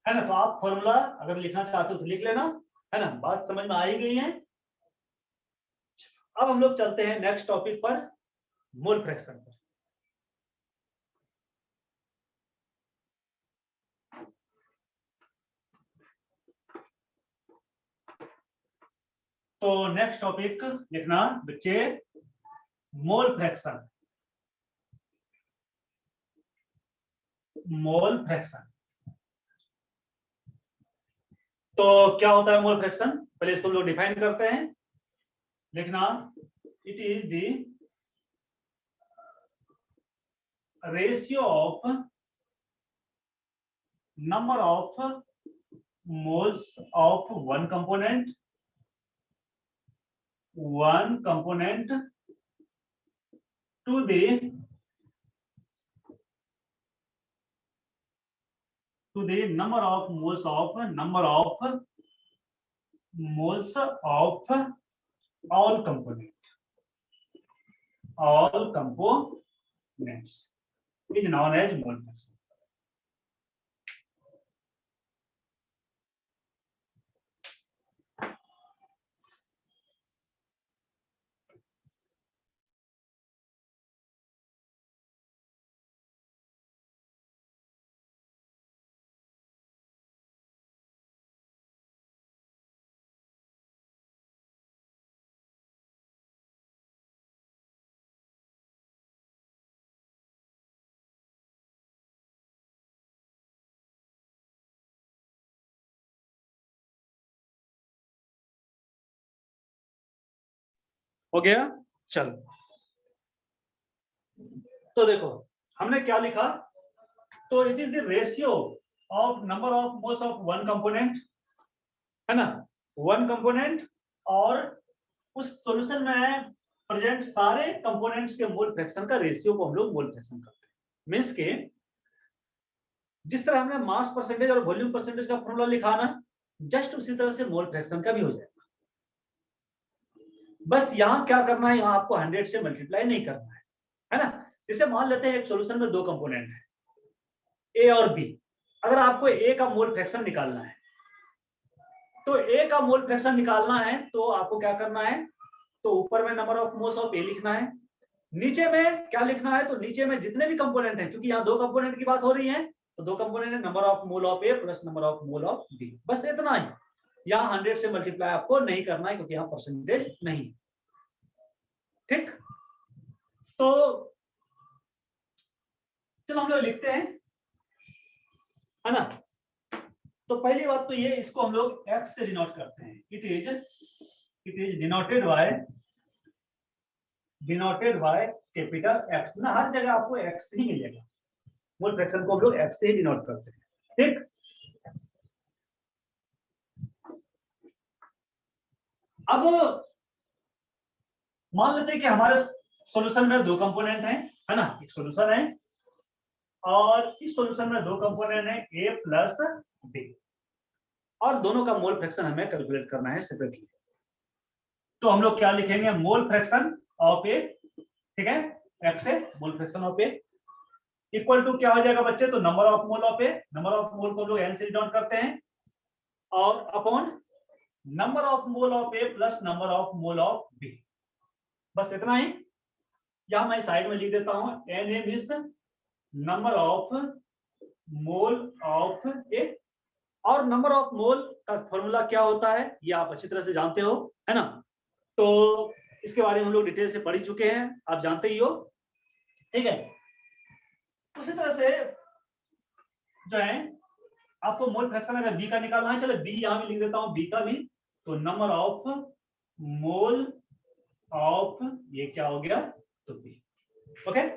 है ना, तो आप फॉर्मूला अगर लिखना चाहते हो तो लिख लेना, है ना, बात समझ में आ ही गई है। अब हम लोग चलते हैं नेक्स्ट टॉपिक पर, मोल फ्रैक्शन पर। तो नेक्स्ट टॉपिक लिखना बच्चे, मोल फ्रैक्शन। मोल फ्रैक्शन तो क्या होता है मोल फ्रैक्शन, पहले इसको हम लोग डिफाइन करते हैं। लिखना, it is the ratio of number of moles of one component to the number of moles of all components is known as mole fraction. हो गया, चलो तो देखो हमने क्या लिखा, तो it is the ratio of number of moles of one component, है ना, वन कंपोनेंट, और उस सॉल्यूशन में प्रेजेंट सारे कंपोनेंट्स के मोल फ्रैक्शन का रेशियो को हम लोग मोल फ्रैक्शन करते हैं। मींस के जिस तरह हमने मास परसेंटेज और वॉल्यूम परसेंटेज का फॉर्मूला लिखा ना, जस्ट उसी तरह से मोल फ्रैक्शन का भी हो जाएगा। बस यहां क्या करना है, यहां आपको 100 से मल्टीप्लाई नहीं करना है ना। जैसे मान लेते हैं एक सॉल्यूशन में दो कंपोनेंट है, ए और बी। अगर आपको ए का मोल फ्रैक्शन निकालना है, तो ए का मोल फ्रैक्शन निकालना है तो आपको क्या करना है, तो ऊपर में नंबर ऑफ मोल्स ऑफ ए लिखना है, नीचे में क्या लिखना है, तो नीचे में जितने भी कंपोनेंट हैं, क्योंकि यहाँ दो कंपोनेंट की बात हो रही है, तो दो कंपोनेंट है, number of mole of A plus number of mole of B, बस इतना ही। यहाँ 100 से मल्टीप्लाई आपको नहीं करना है, क्योंकि यहाँ परसेंटेज नहीं। ठीक, तो चलो हम लोग लिखते हैं, है ना। तो पहली बात तो ये, इसको हम लोग x से डिनोट करते हैं। It is denoted by capital X ना, हर जगह आपको x ही मिलेगा। मोल फ्रैक्शन को हम लोग x से ही डिनोट करते हैं। ठीक, अब मान लेते हैं कि हमारे सॉल्यूशन में दो कंपोनेंट हैं, है ना, एक सॉल्यूशन है और इस सॉल्यूशन में दो कंपोनेंट है a प्लस b, और दोनों का मोल फ्रैक्शन हमें कैलकुलेट करना है सेपरेटली। तो हम लोग क्या लिखेंगे, मोल फ्रैक्शन ऑफ ए, ठीक है, x है mole fraction of A, equal to क्या हो जाएगा बच्चे, तो number of mole of A, number of mole को लोग n से डिनोट करते हैं, और upon number of mole of A plus number of mole of B, बस इतना ही। यहां मैं साइड में लिख देता हूं, N is number of mole of A, और नंबर ऑफ मोल का फॉर्मूला क्या होता है ये आप अच्छी तरह से जानते हो, है ना। तो इसके बारे में हम लोग डिटेल से पढ़ चुके हैं, आप जानते ही हो, ठीक है। उसी तरह से जो है आपको मोल फ्रैक्शन अगर बी का निकालना है, चलो बी यहां भी लिख देता हूं, बी का भी, तो नंबर ऑफ मोल ऑफ ये क्या हो गया, तो बी, ओके।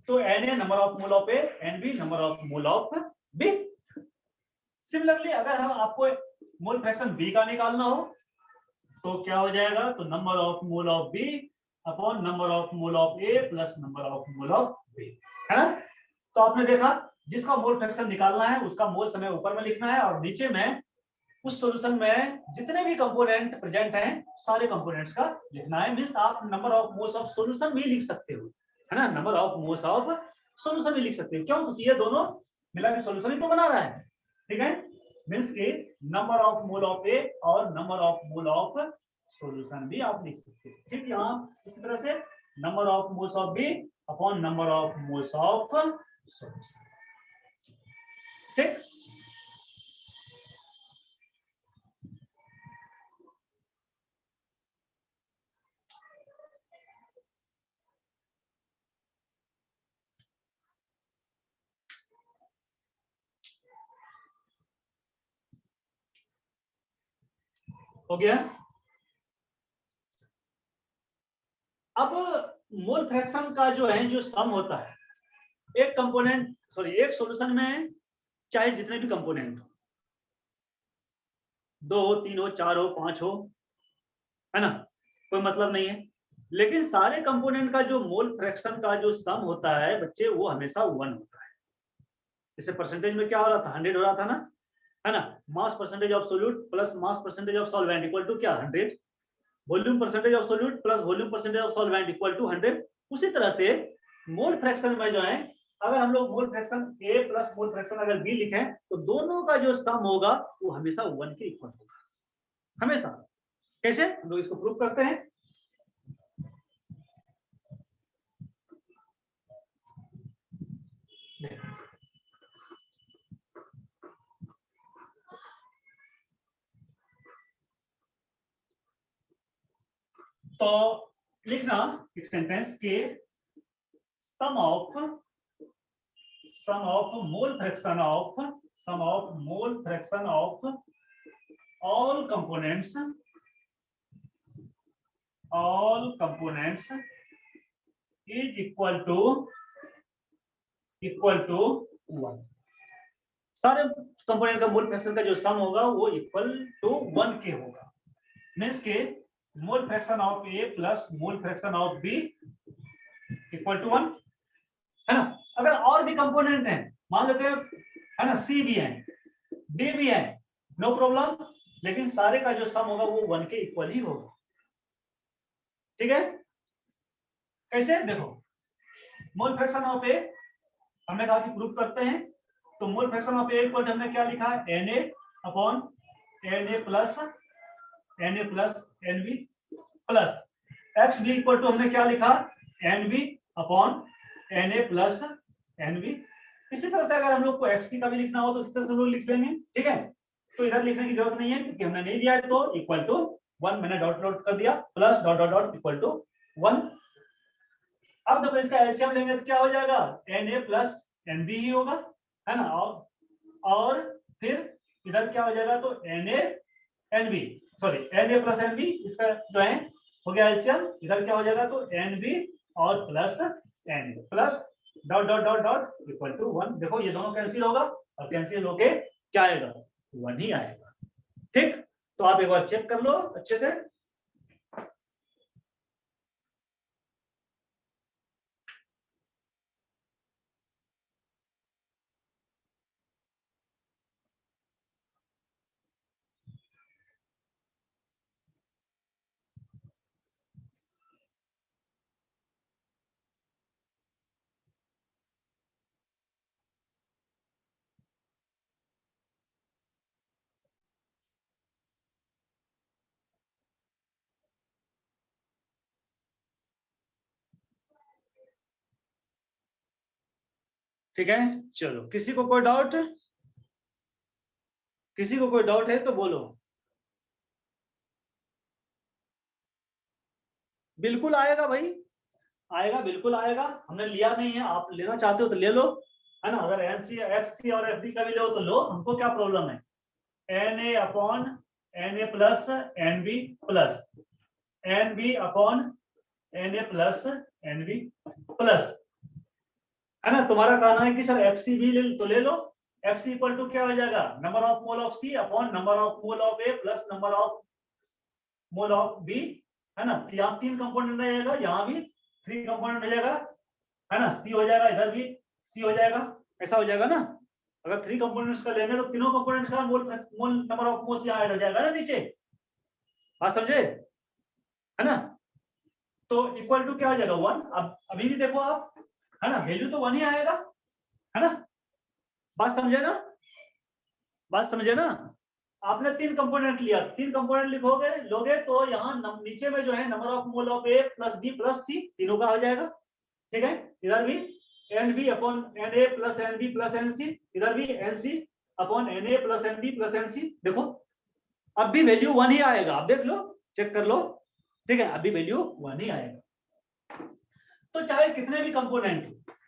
तो N A number of mole of A, N B number of mole of B. Similarly अगर हम आपको मोल फ्रैक्शन बी का निकालना हो तो क्या हो जाएगा, तो number of mole of B upon number of mole of A plus number of mole of B, है ना। तो आपने देखा जिसका मोल फ्रैक्शन निकालना है उसका मोल समय ऊपर में लिखना है, और नीचे में उस सॉल्यूशन में जितने भी कंपोनेंट प्रेजेंट हैं सारे कंपोनेंट्स का लिखना है। मींस आप number of moles of solution भी लिख सकते हो, है ना, number of moles of solution भी लिख सकते हो। क्यों, क्योंकि ये दोनों मिला के सॉल्यूशन ही तो बना रहा है, ठीक है। मींस के number of mole of A और number of mole of solution भी आप लिख सकते हो। ठीक, यहाँ इसी तरह से number of moles of B upon number of moles of solution, ठीक। हो गया। अब मोल फ्रैक्शन का जो है, जो सम होता है, एक कंपोनेंट सॉरी एक सॉल्यूशन में चाहे जितने भी कंपोनेंट हो, 2 हो, 3 हो, 4 हो, 5 हो, है ना, कोई मतलब नहीं है, लेकिन सारे कंपोनेंट का जो मोल फ्रैक्शन का जो सम होता है बच्चे, वो हमेशा 1 होता है। जैसे परसेंटेज में क्या हो रहा था, 100 हो रहा था ना, है ना। Mass percentage of solute plus mass percentage of solvent equal to क्या, 100। Volume percentage of solute plus volume percentage of solvent equal to 100। उसी तरह से मोल फ्रैक्शन में जो है, अगर हम लोग mole fraction A plus mole fraction अगर बी लिखें तो दोनों का जो सम होगा वो हमेशा 1 के इक्वल होगा, हमेशा। कैसे, हम लोग इसको प्रूव करते हैं। तो लिखना एक सेंटेंस के sum of mole fraction of all components is equal to equal to 1। सारे कंपोनेंट का मोल फ्रैक्शन का जो सम होगा वो इक्वल टू 1 के होगा। मींस के mole fraction of A plus mole fraction of B equal to 1 है ना। अगर और भी कंपोनेंट हैं, मान लेते हैं है ना, सी भी है, डी भी है, नो प्रॉब्लम, लेकिन सारे का जो सम होगा वो 1 के इक्वल ही होगा। ठीक है, कैसे देखो, मोल फ्रैक्शन ऑफ ए हमने कहा कि प्रूफ करते हैं, तो mole fraction of A equal हमने क्या लिखा है, Na upon Na plus Nb plus X B equal to हमने क्या लिखा, Nb upon Na plus Nb। इसी तरह से अगर हम लोग को Xc का भी लिखना हो तो इस तरह से हम लोग लिख लेंगे। ठीक है, तो इधर लिखने की जरूरत नहीं है क्योंकि हमने नहीं दिया है, तो इक्वल टू 1 मैंने डॉट डॉट कर दिया, plus dot dot dot equal to 1। अब देखो इसका एलसीएम लेंगे तो क्या हो जाएगा, Na प्लस Nb ही होगा, है ना। और फिर इधर क्या हो जाएगा, तो Na Nb, sorry Na plus Nb, इसका जो है हो गया एलसीएम। इधर क्या हो जाएगा, तो Nb और plus Nb plus dot dot dot dot equal to 1। देखो ये दोनों कैंसिल होगा और कैंसिल होके क्या आएगा, 1 ही आएगा। ठीक, तो आप एक बार चेक कर लो अच्छे से। ठीक है, चलो किसी को कोई डाउट, किसी को कोई डाउट है तो बोलो। बिल्कुल आएगा भाई, आएगा, बिल्कुल आएगा। हमने लिया नहीं है, आप लेना चाहते हो तो ले लो, है ना। अगर एनसी एक्ससी और एफडी का भी लो तो लो, हमको क्या प्रॉब्लम है। Na upon Na plus Nb plus Nb upon Na plus Nb plus, है ना। तुम्हारा कहना है कि सर Xc भी ले तो ले लो। X इक्वल टू क्या हो जाएगा, number of mole of C upon number of mole of A plus number of mole of B, है ना। यहाँ 3 कंपोनेंट रहेगा, यहाँ भी 3 कंपोनेंट हो जाएगा, है ना। C हो जाएगा, इधर भी C हो जाएगा, ऐसा हो जाएगा ना। अगर 3 कंपोनेंट्स का लेंगे तो तीनों कंपोनेंट्स का मोल नंबर ऑफ मोल्स यहाँ ऐड हो जाएगा ना नीचे, बात समझे, है ना। तो इक्वल टू क्या हो जाएगा 1। अब अभी भी देखो आप, है ना, वैल्यू तो 1 ही आएगा, है ना। बात समझे ना, बात समझे ना। आपने 3 कंपोनेंट लिया, 3 कंपोनेंट लिखोगे लोगे तो यहाँ नीचे में जो है number of mole of A plus B plus C तीनों का हो जाएगा। ठीक है, इधर भी Nb upon Na plus Nb plus Nc, इधर भी Nc upon Na plus Nb plus Nc। देखो अब भी वैल्यू 1 ही आएगा, आप देख लो, चेक कर लो। ठीक है, अभी वैल्यू 1 ही आएगा। तो चाहे कितने भी कंपोनेंट,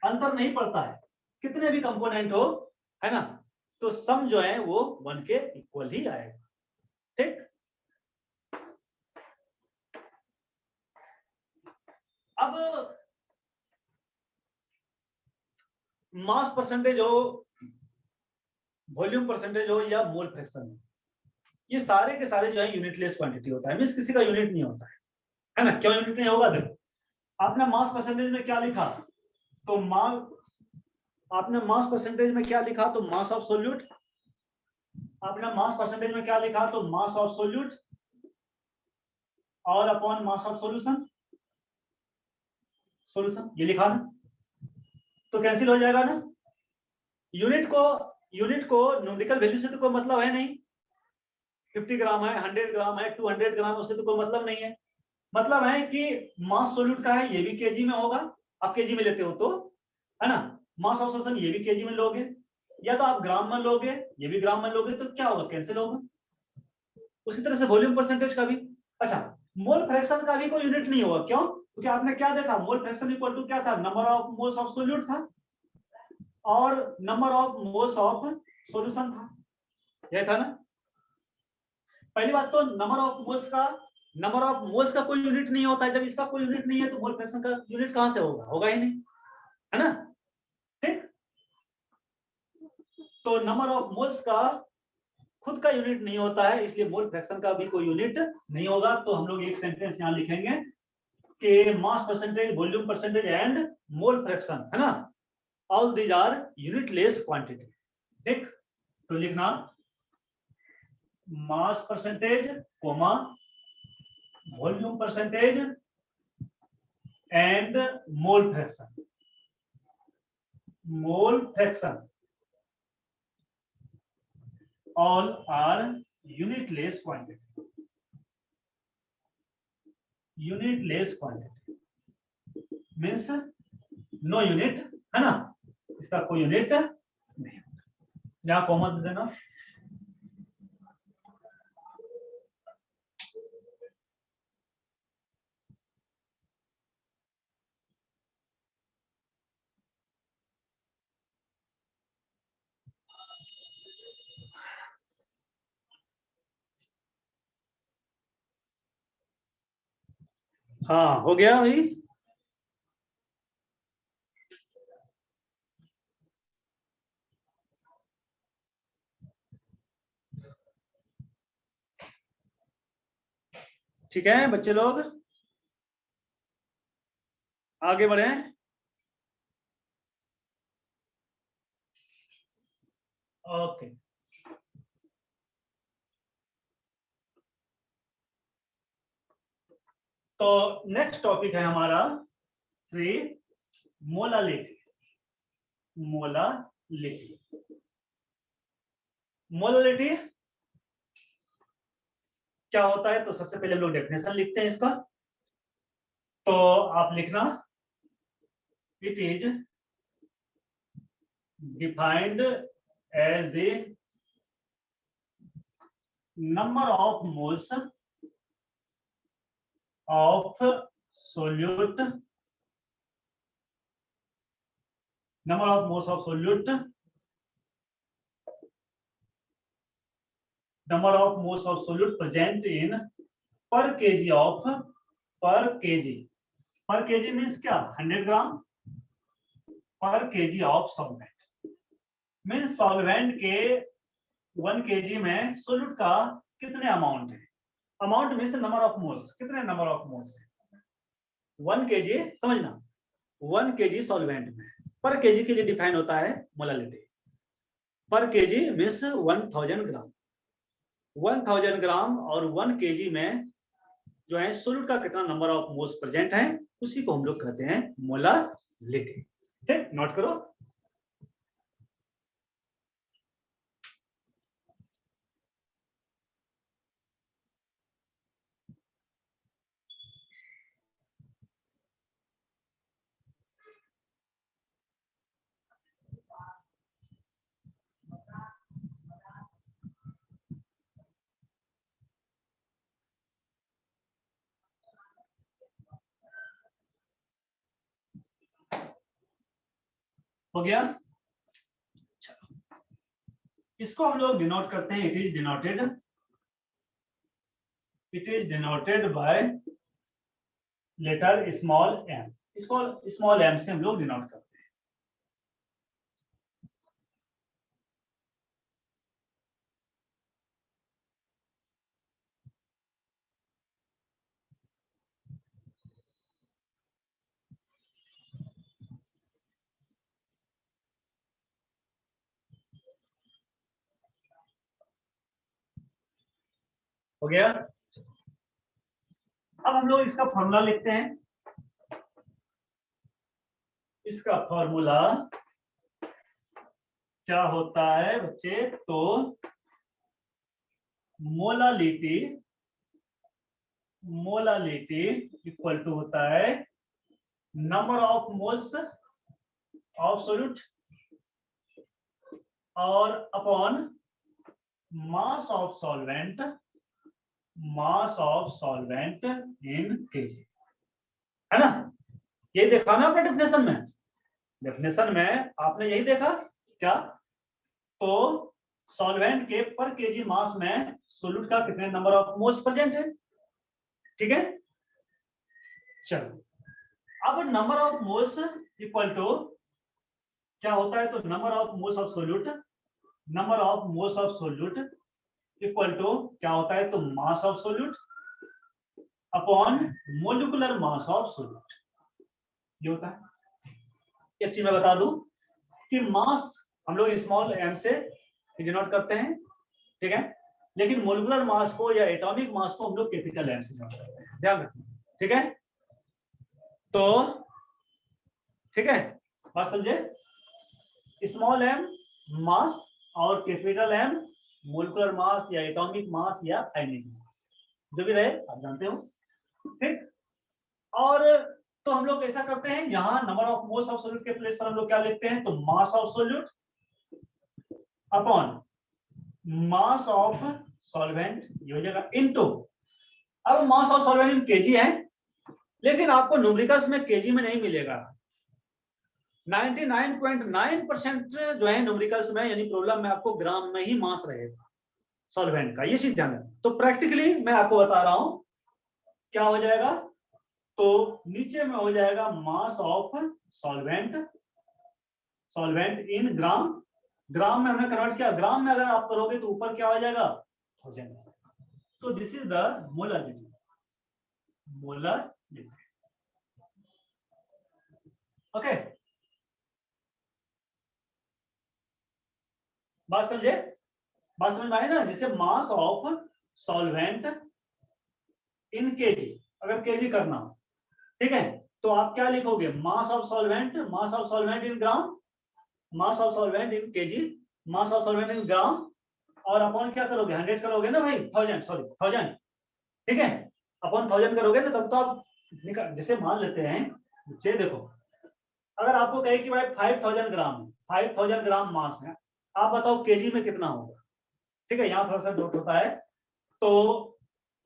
अंतर नहीं पड़ता है, कितने भी कंपोनेंट हो, है ना, तो सम जो है वो 1 के इक्वल ही आएगा। ठीक, अब मास परसेंटेज हो, वॉल्यूम परसेंटेज हो या मोल फ्रैक्शन हो, ये सारे के सारे जो है यूनिटलेस क्वांटिटी होता है, मींस किसी का यूनिट नहीं होता है ना। क्यों यूनिट नहीं होगा, देखो आपने मास परसेंटेज में क्या लिखा, तो आपने मास परसेंटेज में क्या लिखा, तो मास ऑफ सोल्यूट। आपने मास परसेंटेज में क्या लिखा, तो मास ऑफ सोल्यूट और upon mass of solution, solution ये लिखा ना, तो कैंसिल हो जाएगा ना। यूनिट को न्यूमेरिकल वैल्यू से तो कोई मतलब है नहीं, 50 ग्राम है, 100 ग्राम है, 200 ग्राम, उससे तो कोई मतलब नहीं है। मतलब है कि मास सोल्यूट का है, ये भी केजी में होगा, आप केजी में लेते हो तो, है ना। मास ऑफ सॉल्यूशन ये भी केजी में लोगे, या तो आप ग्राम में लोगे, ये भी ग्राम में लोगे, तो क्या होगा, कैंसिल होगा। उसी तरह से वॉल्यूम परसेंटेज का भी। अच्छा, मोल फ्रैक्शन का भी कोई यूनिट नहीं होगा, क्यों, क्योंकि आपने क्या देखा, मोल फ्रैक्शन इक्वल टू क्या था, number of moles of solute था और number of moles of solution था, यह था ना। पहली बात तो नंबर ऑफ मोल्स का कोई यूनिट नहीं होता है, जब इसका कोई यूनिट नहीं है तो मोल फ्रैक्शन का यूनिट कहां से होगा, होगा ही नहीं, है ना। ठीक, तो नंबर ऑफ मोल्स का खुद का यूनिट नहीं होता है, इसलिए मोल फ्रैक्शन का भी कोई यूनिट नहीं होगा। तो हम लोग एक सेंटेंस यहां लिखेंगे कि mass percentage, volume percentage and mole fraction, है ना, all these are unitless quantity. ठीक, तो लिखना mass percentage comma volume percentage and mole fraction, mole fraction all are unitless quantity, unitless quantity means no unit, है ना, इसका कोई यूनिट नहीं, यहां कॉमा दे देना। हाँ हो गया भाई। ठीक है बच्चे लोग, आगे बढ़े। ओके, तो नेक्स्ट टॉपिक है हमारा थ्री, मोलालिटी। मोलालिटी, मोलालिटी क्या होता है, तो सबसे पहले हम लोग डेफिनेशन लिखते हैं इसका। तो आप लिखना, it is defined as the number of moles of solute, number of moles of solute, number of moles of solute present in per kg of, per kg, per kg means क्या, 100 ग्राम पर kg of solvent, means solvent के 1 kg में सोल्यूट का कितने अमाउंट है, amount means number of moles, कितने नंबर ऑफ मोल्स है 1 kg, समझना 1 kg सॉल्वेंट में, पर kg के लिए डिफाइन होता है मोलालिटी। पर kg मीन्स 1000 ग्राम, 1000 ग्राम और 1 kg में जो है सोल्यूट का कितना नंबर ऑफ मोल्स प्रेजेंट है, उसी को हम लोग कहते हैं मोलालिटी। ठीक, नोट करो। हो गया, इसको हम लोग डिनोट करते हैं, it is denoted, it is denoted by letter small M, इसको स्मॉल एम से हम लोग डिनोट करते हैं। हो गया, अब हम लोग इसका फॉर्मूला लिखते हैं। इसका फॉर्मूला क्या होता है बच्चे, तो मोलालिटी, मोलालिटी इक्वल टू होता है number of moles of solute और upon mass of solvent, mass of solvent in KG, है ना, ये देखा ना आपने डेफिनेशन में, डेफिनेशन में आपने यही देखा क्या, तो सॉल्वेंट के पर केजी मास में सोल्यूट का कितने नंबर ऑफ मोल्स प्रेजेंट है। ठीक है, चलो अब number of moles equal to क्या होता है, तो number of moles of solute number of moles of solute equal to क्या होता है, तो mass of solute upon molecular mass of solute, ये होता है। एक चीज मैं बता दूं कि मास हम लोग स्मॉल एम से डिनोट करते हैं, ठीक है, लेकिन मोलिकुलर मास को या एटॉमिक मास को हम लोग कैपिटल एम से डिनोट करते हैं, ध्यान रखना, ठीक है। तो ठीक है, बात समझे, स्मॉल एम मास और कैपिटल एम मोलिकुलर मास या एटॉमिक मास या आयनिक मास, जो भी रहे आप जानते हो, ठीक। और तो हम लोग ऐसा करते हैं, यहाँ number of moles of solute के प्लेस पर हम लोग क्या लिखते हैं, तो mass of solute upon mass of solvent, ये हो जाएगा इनटू, अब मास ऑफ सॉल्वेंट केजी है, लेकिन आपको न्यूमेरिकल्स में केजी में नहीं मिलेगा। 99.9% जो है न्यूमेरिकल्स में यानी प्रॉब्लम में आपको ग्राम में ही मास रहेगा सॉल्वेंट का, ये चीज ध्यान रखना। तो प्रैक्टिकली मैं आपको बता रहा हूं क्या हो जाएगा, तो नीचे में हो जाएगा mass of solvent, solvent in gram, gram में हमने कन्वर्ट किया, ग्राम में अगर आप करोगे तो ऊपर क्या हो जाएगा, 1000। तो this is the molarity, molarity, okay, बात समझे, बात समझ में आई ना। जैसे mass of solvent in KG, अगर केजी करना हो, ठीक है, तो आप क्या लिखोगे, mass of solvent, mass of solvent in gram, mass of solvent in KG, mass of solvent in gram, और अपॉन क्या करोगे, 100 करोगे ना भाई, 1000, सॉरी 1000, ठीक है, अपॉन 1000 करोगे ना, तब तो आप जैसे मान लेते हैं, ये देखो, अगर आपको कहे कि भाई 5000 ग्राम, 5000 ग्राम मास है, आप बताओ केजी में कितना होगा, ठीक है, यहाँ थोड़ा सा डॉट होता है, तो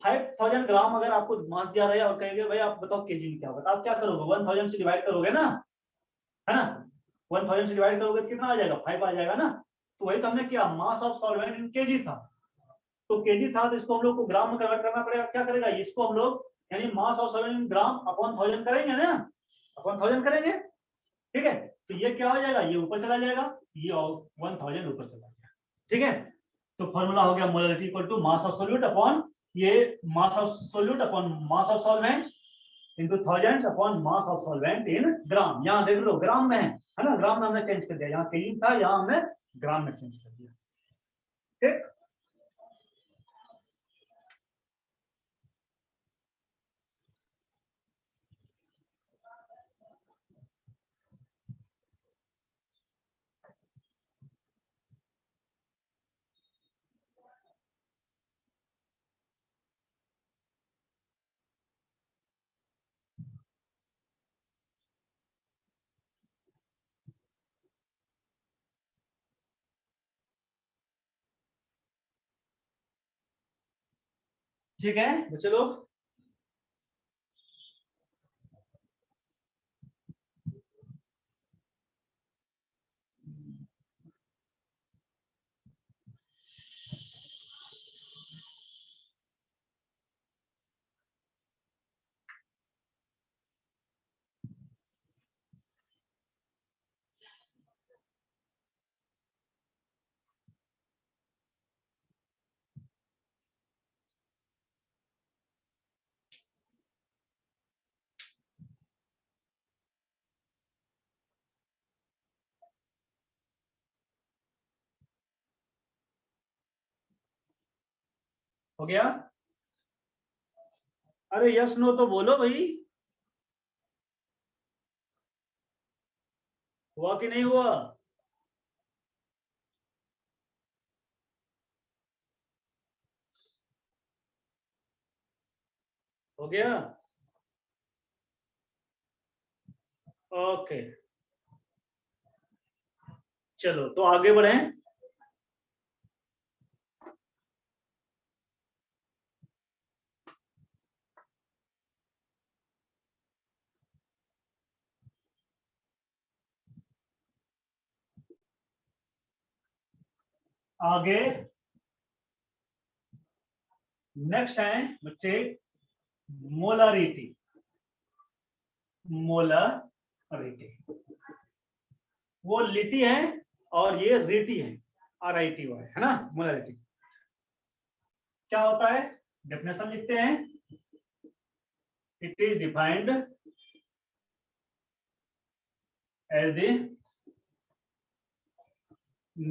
5000 ग्राम अगर आपको मास दिया रहे और कहेंगे भाई आप बताओ केजी में क्या होगा, तो आप क्या करोगे, 1000 से डिवाइड करोगे ना, है ना, 1000 से डिवाइड करोगे तो कितना आ जाएगा, 5 आ जाएगा ना। तो वही तो हमने किया, मास ऑफ सॉल्वेंट इन केजी था, तो केजी था, तो इसको हम लोग को ग्राम में कन्वर्ट करना पड़ेगा, क्या करेगा, इसको हम लोग यानी मास of solvent in gram upon 1000 करेंगे ना, अपॉन 1000 करेंगे, ठीक है, तो ये क्या हो जाएगा, ये ऊपर चला जाएगा, ये 1000 ऊपर चला जाएगा, ठीक है। तो फॉर्मूला हो गया molarity equal to mass of solute upon ये mass of solute upon mass of solvent into thousands upon mass of solvent in gram, यहाँ देख लो ग्राम में है ना, ग्राम में हमने चेंज कर दिया, यहाँ केजी था, यहाँ हमने ग्राम में चेंज कर दिया, ठीक। ठीक है बच्चे लोग, हो गया, अरे यस नो तो बोलो भाई, हुआ कि नहीं हुआ, हो गया, ओके, चलो तो आगे बढ़े, आगे नेक्स्ट है बच्चे मोलारिटी, मोलारिटी, वो लिटी है और ये रेटी है, RITY, है ना, मोलरिटी। क्या होता है, डेफिनेशन लिखते हैं, it is defined as the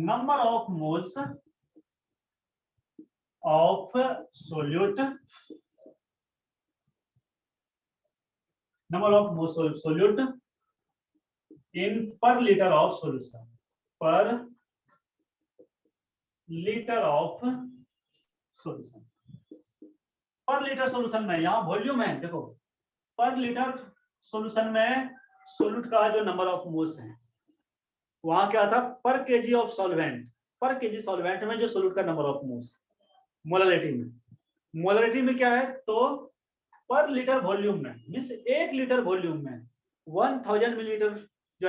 number of moles of solute, number of moles solute in per liter of solution, per liter of solution। पर लीटर सॉल्यूशन में, यहाँ वॉल्यूम है, देखो पर लीटर सॉल्यूशन में सोल्यूट का जो नंबर ऑफ मोल्स है, वहां क्या था, पर केजी ऑफ सॉल्वेंट, पर केजी सॉल्वेंट में जो सोल्यूट का नंबर ऑफ मोल्स, मोलारिटी में, मोलारिटी में क्या है, तो पर लीटर वॉल्यूम में, मींस 1 लीटर वॉल्यूम में 1000 मिलीलीटर जो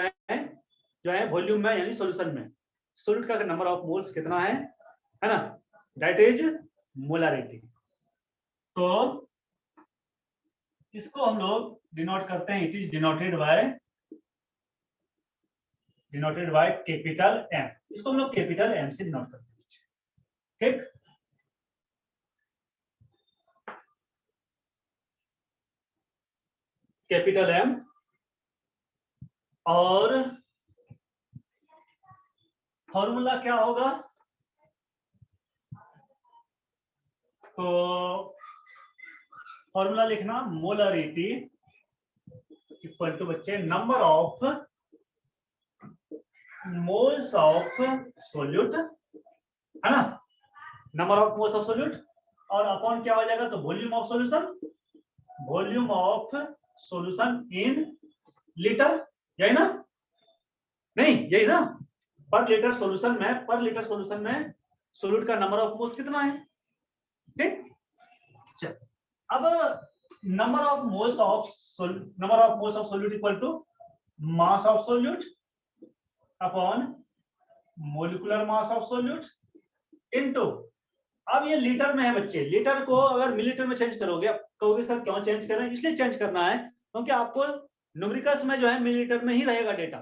है वॉल्यूम में, यानी सॉल्यूशन में सोल्यूट का नंबर ऑफ मोल्स कितना है ना, दैट इज मोलारिटी। तो इसको हम लोग डिनोट करते हैं, it is denoted by capital M, इसको हम लोग कैपिटल एम से डिनोट करते हैं, ठीक। कैपिटल एम, और फॉर्मूला क्या होगा, तो फॉर्मूला लिखना, मोलरिटी इक्वल टू बच्चे number of moles of solute, है ना, number of moles of solute, और अपॉन क्या हो जाएगा, तो volume of solution, volume of solution in litre, यही ना, नहीं यही ना, पर लीटर सॉल्यूशन में, पर लीटर सॉल्यूशन में सोल्यूट का नंबर ऑफ मोल्स कितना है, ठीक। चल अब number of moles of solute equal to mass of solute upon molecular mass of solute into, अब ये लीटर में है बच्चे, लीटर को अगर मिलीलीटर में चेंज करोगे, आप कहोगे सर क्यों चेंज कर रहे हैं, इसलिए चेंज करना है क्योंकि आपको न्यूमेरिकल्स में जो है मिलीलीटर में ही रहेगा डेटा,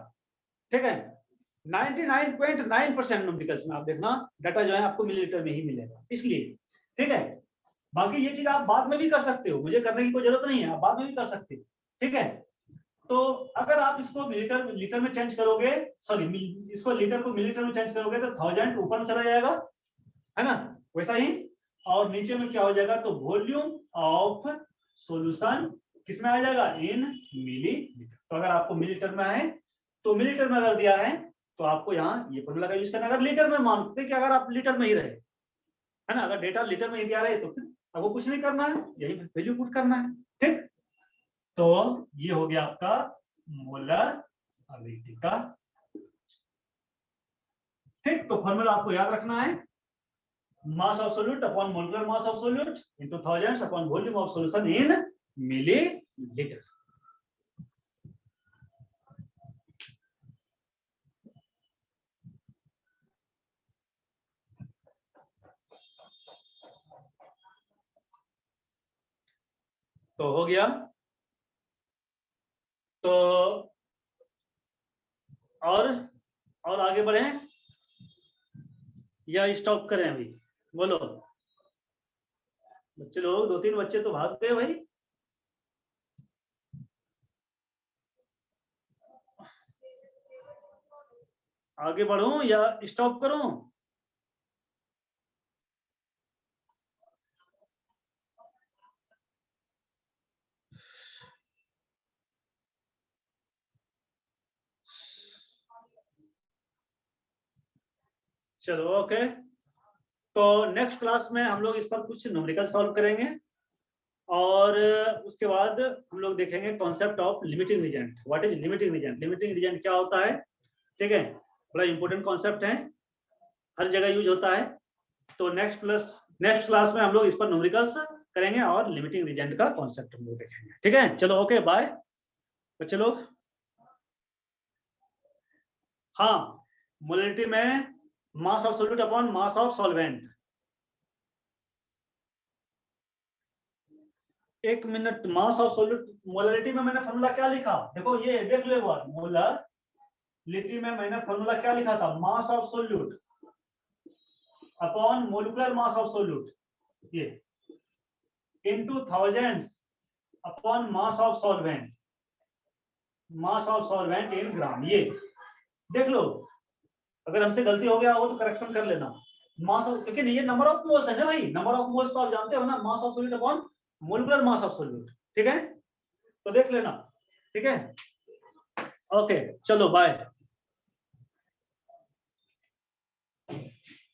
ठीक है, 99.9% न्यूमेरिकल्स में आप देखना डाटा जो है आपको मिलीलीटर में ही मिलेगा, इसलिए, ठीक है। बाकी ये चीज आप बाद में भी कर सकते हो, मुझे करने की कोई जरूरत नहीं है, आप बाद में भी कर सकते हो, ठीक है। तो अगर आप इसको लीटर में चेंज करोगे, सॉरी इसको लीटर को मिलीलीटर में चेंज करोगे तो 1000 ऊपर में चला जाएगा, है ना, वैसा ही, और नीचे में क्या हो जाएगा, तो वॉल्यूम ऑफ सॉल्यूशन किसमें आ जाएगा, इन मिलीलीटर। तो अगर आपको मिलीलीटर में है तो मिलीलीटर में अगर दिया है तो आपको यहाँ ये फॉर्मूला का यूज करना, अगर लीटर में मानते कि अगर आप लीटर में ही रहे, है ना, अगर डेटा लीटर में ही दिया रहे तो फिर अब वो कुछ नहीं करना है, यही वैल्यू पुट करना है, ठीक। तो ये हो गया आपका मोलरिटी का, ठीक। तो फॉर्मूला आपको याद रखना है, mass of solute upon molecular mass of solute into thousands upon volume of solution in millilitre. तो हो गया, तो और आगे बढ़े या स्टॉप करें अभी, बोलो बच्चे लोग, 2-3 बच्चे तो भाग गए भाई, आगे बढ़ूं या स्टॉप करूं, चलो ओके। तो नेक्स्ट क्लास में हम लोग इस पर कुछ न्यूमेरिकल सॉल्व करेंगे, और उसके बाद हम लोग देखेंगे concept of limiting reagent. What is limiting reagent, limiting reagent क्या होता है, ठीक है, बड़ा इंपॉर्टेंट कॉन्सेप्ट है, हर जगह यूज होता है। तो नेक्स्ट क्लास में हम लोग इस पर न्यूमेरिकल्स करेंगे और लिमिटिंग रीजेंट का कॉन्सेप्ट हम लोग देखेंगे, ठीक है। चलो ओके बाय बच्चे लोग। हाँ, मोलरिटी में mass of solute upon mass of solvent, एक minute, mass of solute, molarity में मैंने फॉर्मूला क्या लिखा, देखो ये देख लो एक बार, मोलरिटी में मैंने फॉर्मूला क्या लिखा था, mass of solute upon molecular mass of solute, ये into thousands upon mass of solvent, mass of solvent in gram. ये देख लो, अगर हमसे गलती हो गया हो तो करेक्शन कर लेना। मास ऑफ, क्योंकि ये नंबर ऑफ मोल्स है ना भाई, नंबर ऑफ मोल्स तो आप जानते हो ना, मास of solute upon molecular mass of solute. ठीक है, तो देख लेना। ठीक है, ओके, चलो बाय।